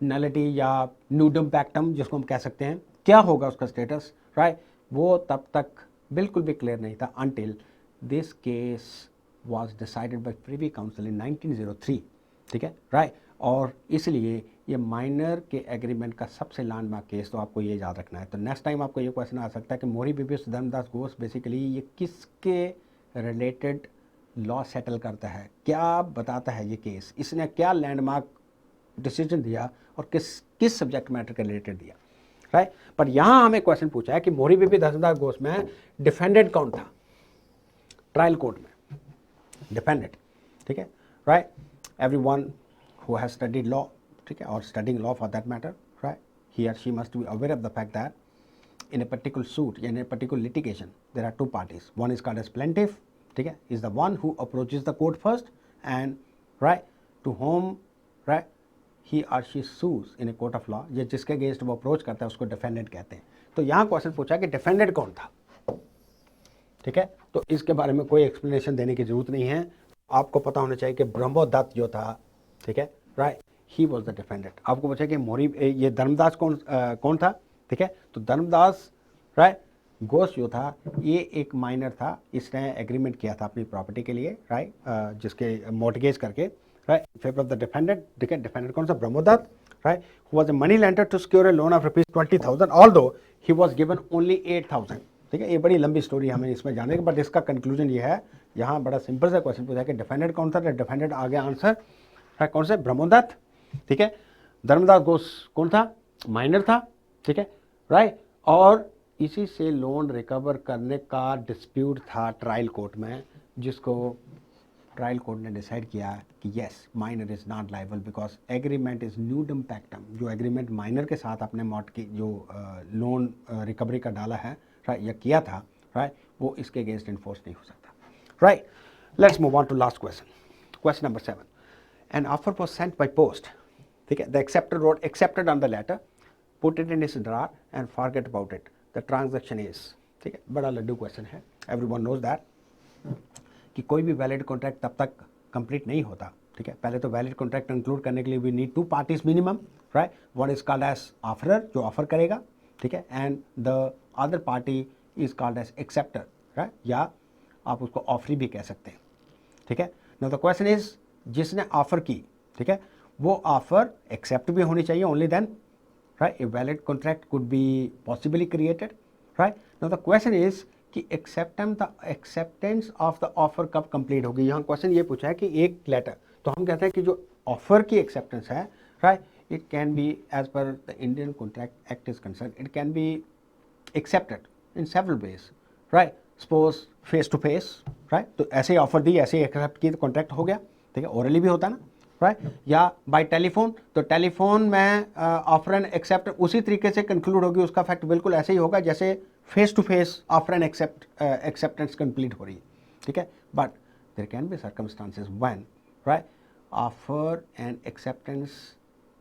nullity या nudum pactum जिसको हम कह सकते हैं, क्या होगा उसका स्टेटस, राइट, वो तब तक बिल्कुल भी क्लियर नहीं था until this case was decided by Privy Council in 1903, ठीक है, राइट। और इसलिए ये माइनर के एग्रीमेंट का सबसे लैंडमार्क केस, तो आपको ये याद रखना है। तो नेक्स्ट टाइम आपको ये क्वेश्चन आ सकता है कि मोरी बीबी धर्मदास घोष बेसिकली ये किसके रिलेटेड लॉ सेटल करता है, क्या बताता है ये केस, इसने क्या लैंडमार्क डिसीजन दिया और किस सब्जेक्ट मैटर के रिलेटेड दिया, राइट। पर यहाँ हमें क्वेश्चन पूछा है कि मोरी बीबी धर्मदास घोष में डिफेंडेंट कौन था ट्रायल कोर्ट में, डिफेंडेंट, ठीक है, right. Everyone who has studied law, ठीक है, or studying law for that matter, right, he or she must be aware of the fact that in a particular suit, in a particular litigation, there are two parties. One is called as plaintiff, ठीक है, is the one who approaches the court first, and right, to whom, right, he or she sues in a court of law, ये जिसके against वो approach करता है उसको defendant कहते हैं। तो यहाँ क्वेश्चन पूछा कि डिफेंडेंट कौन था, ठीक है। तो इसके बारे में कोई एक्सप्लेनेशन देने की जरूरत नहीं है, आपको पता होना चाहिए कि ब्रह्मोदत्त जो था, ठीक है, right, he was the defendant. आपको पूछा कि मोरी ये धर्मदास कौन था, ठीक है। तो धर्मदास, राइट, घोष जो था ये एक माइनर था, इसने एग्रीमेंट किया था अपनी प्रॉपर्टी के लिए, राइट, जिसके मॉर्टगेज करके, right, in favour of the defendant, ठीक है। डिफेंडेंट कौन सा, Brahmodutt, right, who was a money lender to secure a loan of ₹20,000 although he was given only 8,000, ठीक है। ये बड़ी लंबी स्टोरी हमें इसमें जाने की, बट इसका कंक्लूजन ये है, यहाँ बड़ा सिंपल सा क्वेश्चन पूछा है कि डिफेंडेंट कौन था, डिफेंडेंट आगे आंसर है कौन से, ब्रह्मोदत्त, ठीक है। धर्मदास घोष कौन था, माइनर था, ठीक है, राइट। और इसी से लोन रिकवर करने का डिस्प्यूट था ट्रायल कोर्ट में, जिसको ट्रायल कोर्ट ने डिसाइड किया कि yes, minor is not liable because agreement is nudum pactum. जो एग्रीमेंट माइनर के साथ अपने मॉट की जो लोन रिकवरी का डाला है, राइट, या किया था, राइट, वो इसके अगेंस्ट इन्फोर्स नहीं हो सकता, right. Let's move on to last question, question number 7। An offer was sent by post, ठीक है। The acceptor wrote accepted on the letter, put it in his drawer and forget about it, the transaction is, ठीक है। बड़ा लड्डू question है, everyone knows that कि कोई भी वैलिड कॉन्ट्रैक्ट तब तक कंप्लीट नहीं होता, ठीक है। पहले तो वैलिड कॉन्ट्रैक्ट इंक्लूड करने के लिए we need 2 parties minimum, right. One is called as offeror, जो ऑफर करेगा, ठीक है, and the other party is called as acceptor, right, या आप उसको ऑफरी भी कह सकते हैं, ठीक है। नाउ द क्वेश्चन इज, जिसने ऑफर की, ठीक है, वो ऑफर एक्सेप्ट भी होनी चाहिए, only then, right, a valid contract could be possibly created, right। now the question is कि एक्सेप्टेंस ऑफ द ऑफर कब कंप्लीट होगी। यहाँ क्वेश्चन ये पूछा है कि एक लेटर, तो हम कहते हैं कि जो ऑफर की एक्सेप्टेंस है, right, it can be as पर the Indian contract act is concern, it can be accepted in several ways, right. Suppose face to face, right, तो ऐसे ही ऑफर दी, ऐसे ही एक्सेप्ट की, तो कॉन्ट्रैक्ट हो गया, ठीक है। ओरली भी होता है ना, राइट, या बाय टेलीफोन, तो टेलीफोन में ऑफर एंड एक्सेप्ट उसी तरीके से कंक्लूड होगी, उसका फैक्ट बिल्कुल ऐसे ही होगा जैसे face to face offer and acceptance complete हो रही है, ठीक है। But there can be circumstances when, right, offer and acceptance,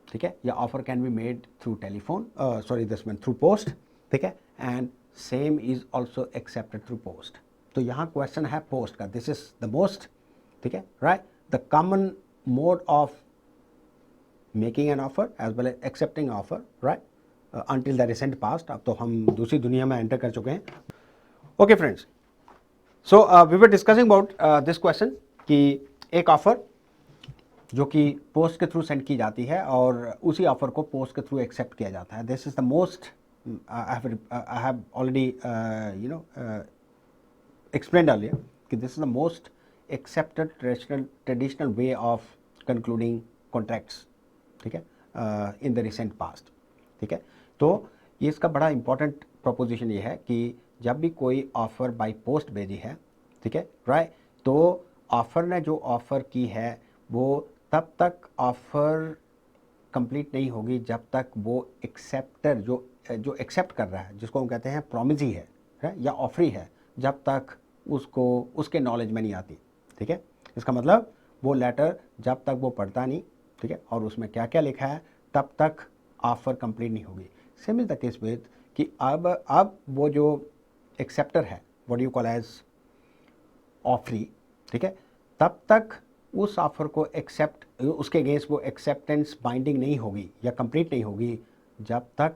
ठीक है, या offer can be made through telephone, sorry this mean through post, ठीक है, and same is also accepted through post. तो यहाँ क्वेश्चन है पोस्ट का, दिस इज द मोस्ट, ठीक है, right, the common mode of making an offer as well as accepting offer, right, until the recent past। अब तो हम दूसरी दुनिया में एंटर कर चुके हैं। Okay friends, so we were discussing about this question कि एक ऑफर जो कि पोस्ट के थ्रू सेंड की जाती है और उसी ऑफर को पोस्ट के थ्रू एक्सेप्ट किया जाता है। This is the most, I have already explained earlier कि this is the most accepted traditional way of concluding contracts, ठीक है, in the recent past, ठीक है। तो ये इसका बड़ा इंपॉर्टेंट प्रोपोजिशन ये है कि जब भी कोई ऑफर बाय पोस्ट भेजी है, ठीक है, राइट, तो ऑफर ने जो ऑफर की है वो तब तक ऑफर कंप्लीट नहीं होगी जब तक वो एक्सेप्टर जो एक्सेप्ट कर रहा है, जिसको हम कहते हैं प्रॉमिजी है, या ऑफरी है, जब तक उसको उसके नॉलेज में नहीं आती, ठीक है। इसका मतलब वो लेटर जब तक वो पढ़ता नहीं, ठीक है, और उसमें क्या क्या लिखा है, तब तक ऑफर कंप्लीट नहीं होगी। Same is the case with कि अब वो जो एक्सेप्टर है, what you call as offeree, ठीक है, तब तक उस ऑफर को एक्सेप्ट, उसके अगेंस्ट वो एक्सेप्टेंस बाइंडिंग नहीं होगी या कंप्लीट नहीं होगी जब तक,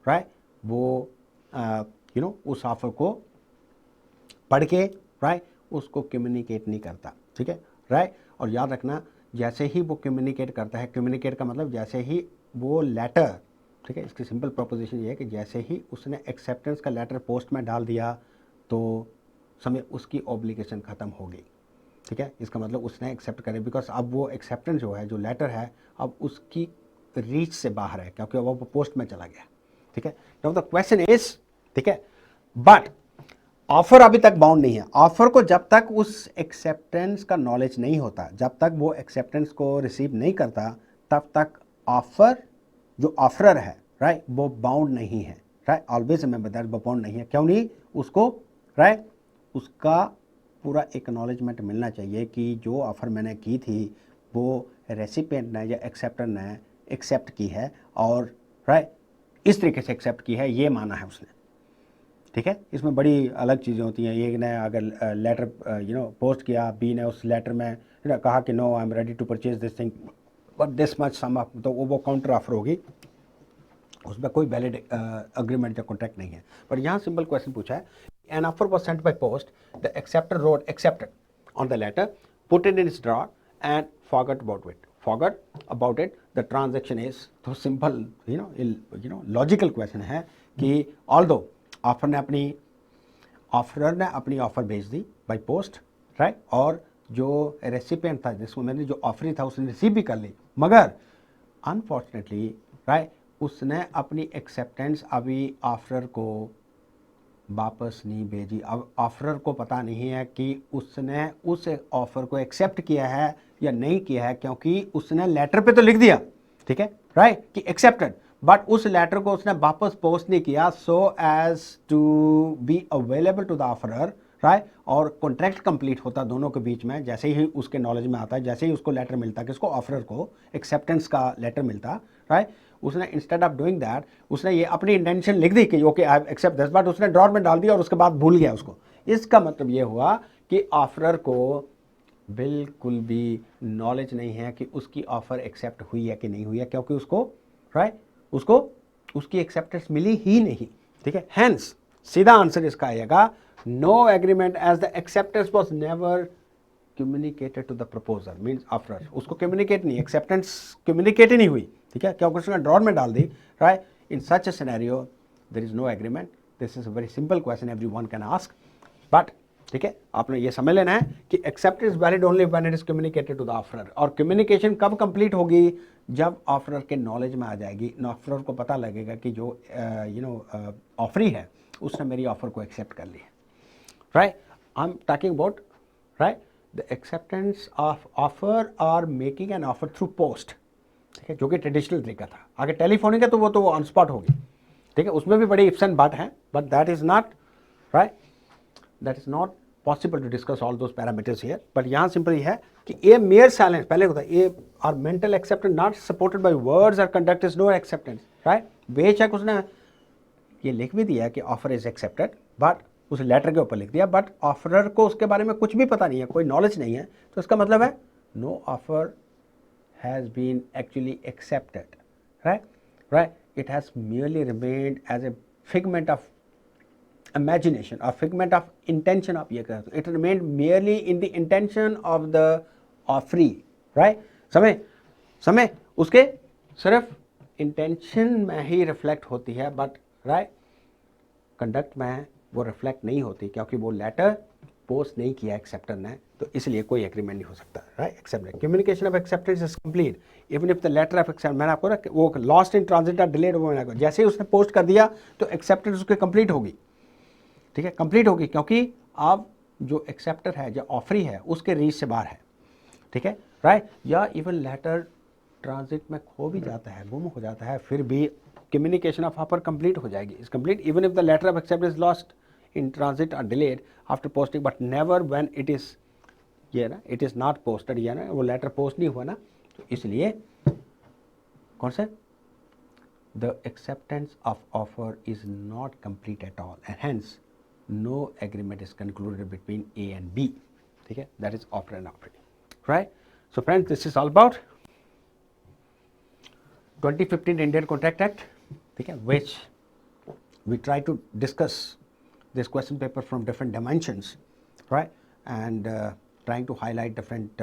राइट, वो उस ऑफर को पढ़ के, राइट, उसको कम्युनिकेट नहीं करता, ठीक है, राइट। और याद रखना, जैसे ही वो कम्युनिकेट करता है, कम्युनिकेट का मतलब जैसे ही वो लेटर, ठीक है, इसकी सिंपल प्रोपोजिशन ये है कि जैसे ही उसने एक्सेप्टेंस का लेटर पोस्ट में डाल दिया तो समय उसकी ऑब्लिगेशन ख़त्म हो गई, ठीक है। इसका मतलब उसने एक्सेप्ट करे, बिकॉज अब वो एक्सेप्टेंस जो है, जो लेटर है, अब उसकी रीच से बाहर है, क्योंकि अब वो पोस्ट में चला गया, ठीक है। नाउ द क्वेश्चन इज, ठीक है, बट ऑफर अभी तक बाउंड नहीं है। ऑफर को जब तक उस एक्सेप्टेंस का नॉलेज नहीं होता, जब तक वो एक्सेप्टेंस को रिसीव नहीं करता, तब तक ऑफर जो ऑफरर है, राइट, वो बाउंड नहीं है, राइट। ऑलवेज रिमेंबर दैट, वो बाउंड नहीं है। क्यों नहीं? उसको, राइट, उसका पूरा एक्नॉलेजमेंट मिलना चाहिए कि जो ऑफर मैंने की थी वो रेसिपिएंट ने या एक्सेप्टर ने एक्सेप्ट की है, और राइट इस तरीके से एक्सेप्ट की है, ये माना है उसने। ठीक है, इसमें बड़ी अलग चीज़ें होती हैं। एक ने अगर लेटर पोस्ट किया, बी ने उस लेटर में कहा कि no I am ready to purchase this thing but this much sum, तो वो काउंटर ऑफर होगी, उसमें कोई वैलिड अग्रीमेंट या कॉन्ट्रैक्ट नहीं है। पर यहाँ सिंपल क्वेश्चन पूछा है, an offer was sent by post, the acceptor wrote accepted on the letter, put it in its drawer and forgot about it, the transaction is. तो सिंपल लॉजिकल क्वेश्चन है कि although offeror ने अपनी offer भेज दी by post, right, और जो recipient था, जिसको मैंने जो ऑफरी था, उसने रिसीव भी कर ली, मगर अनफॉर्चुनेटली, राइट, उसने अपनी एक्सेप्टेंस अभी ऑफरर को वापस नहीं भेजी। अब ऑफरर को पता नहीं है कि उसने उस ऑफर को एक्सेप्ट किया है या नहीं किया है, क्योंकि उसने लेटर पे तो लिख दिया, ठीक है, राइट, कि एक्सेप्टेड, बट उस लेटर को उसने वापस पोस्ट नहीं किया so as to be available to the offeror, right, और कॉन्ट्रैक्ट कंप्लीट होता दोनों के बीच में। जैसे ही उसके नॉलेज में आता है, जैसे ही उसको लेटर मिलता, किसको, ऑफरर को एक्सेप्टेंस का लेटर मिलता, राइट, उसने इंस्टेड ऑफ डूइंग दैट, उसने ये अपनी इंटेंशन लिख दी कि okay I accept this, but उसने ड्रॉर में डाल दिया और उसके बाद भूल गया उसको। इसका मतलब ये हुआ कि ऑफरर को बिल्कुल भी नॉलेज नहीं है कि उसकी ऑफर एक्सेप्ट हुई है कि नहीं हुई है, क्योंकि उसको, राइट, उसको उसकी एक्सेप्टेंस मिली ही नहीं, ठीक है। हेंस सीधा आंसर इसका आएगा no agreement as the acceptance was never communicated to the proposer, means offeror, उसको कम्युनिकेट नहीं, एक्सेप्टेंस कम्युनिकेट ही नहीं हुई, ठीक है, क्योंकि उसने ड्रॉर में डाल दी, right. In such a scenario there is no agreement. This is a very simple question everyone can ask, but ठीक है, आपने ये समझ लेना है कि accept is valid only when it is communicated to the offeror, और कम्युनिकेशन कब कंप्लीट होगी, जब ऑफरर के नॉलेज में आ जाएगी, ऑफरर को पता लगेगा कि जो ऑफरी है उसने मेरी ऑफर को एक्सेप्ट कर ली है, right. I am talking about, right, the acceptance of offer और making an offer through post, ठीक है, जो कि ट्रेडिशनल तरीका था। आगे टेलीफोनिक है तो वो ऑन स्पॉट होगी, ठीक है, उसमें भी बड़ी इफ्स एंड बट है, but that is not, right, that is not possible to discuss all those parameters here. But यहाँ सिंपल ये है कि ए मेयर साइलेंस, पहले होता है a are mental acceptance not supported by words और conduct is no acceptance, right. बेशक उसने ये लिख भी दिया कि ऑफर इज एक्सेप्टेड, बट उस लेटर के ऊपर लिख दिया, बट ऑफरर को उसके बारे में कुछ भी पता नहीं है, कोई नॉलेज नहीं है, तो इसका मतलब है no offer has been actually accepted, right, right, it has merely remained as a figment of imagination or figment of intention of ये कहते हैं, it remained merely in the intention of the offeree, right। समय उसके सिर्फ intention में ही reflect होती है, but right conduct में वो रिफ्लेक्ट नहीं होती, क्योंकि वो लेटर पोस्ट नहीं किया एक्सेप्टर ने, तो इसलिए कोई एग्रीमेंट नहीं हो सकता, right. Accepted communication of acceptance is complete even if the letter of accept, मैंने आपको ना वो लॉस्ट इन ट्रांजिट और डिलेड, वो मैंने जैसे ही उसने पोस्ट कर दिया तो एक्सेप्टेंस उसकी कंप्लीट होगी, ठीक है, कंप्लीट होगी, क्योंकि अब जो एक्सेप्टर है, जो ऑफरी है, उसके रीच से बाहर है, ठीक है, राइट। या इवन लेटर ट्रांजिट में खो भी जाता है, गुम हो जाता है, फिर भी कम्युनिकेशन ऑफ ऑफर कंप्लीट हो जाएगी, is complete even if the letter of accept is lost in transit or delayed after posting, but never when it is ये ना it is not posted, ये ना वो लेटर पोस्ट नहीं हुआ ना, तो इसलिए कौन सा the acceptance of offer is not complete at all and hence no agreement is concluded between A and B, ठीक है, that is offer and offering, right। So friends, this is all about 2015 Indian Contract Act, ठीक है, which we try to discuss this question paper from different dimensions, right, and trying to highlight different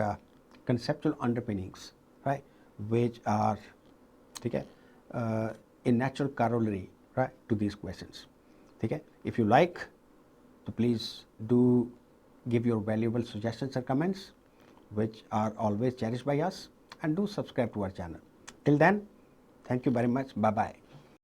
conceptual underpinnings, right, which are, okay, in natural corollary, right, to these questions, okay. If you like, so please do give your valuable suggestions and comments, which are always cherished by us, and do subscribe to our channel. Till then, thank you very much. Bye bye.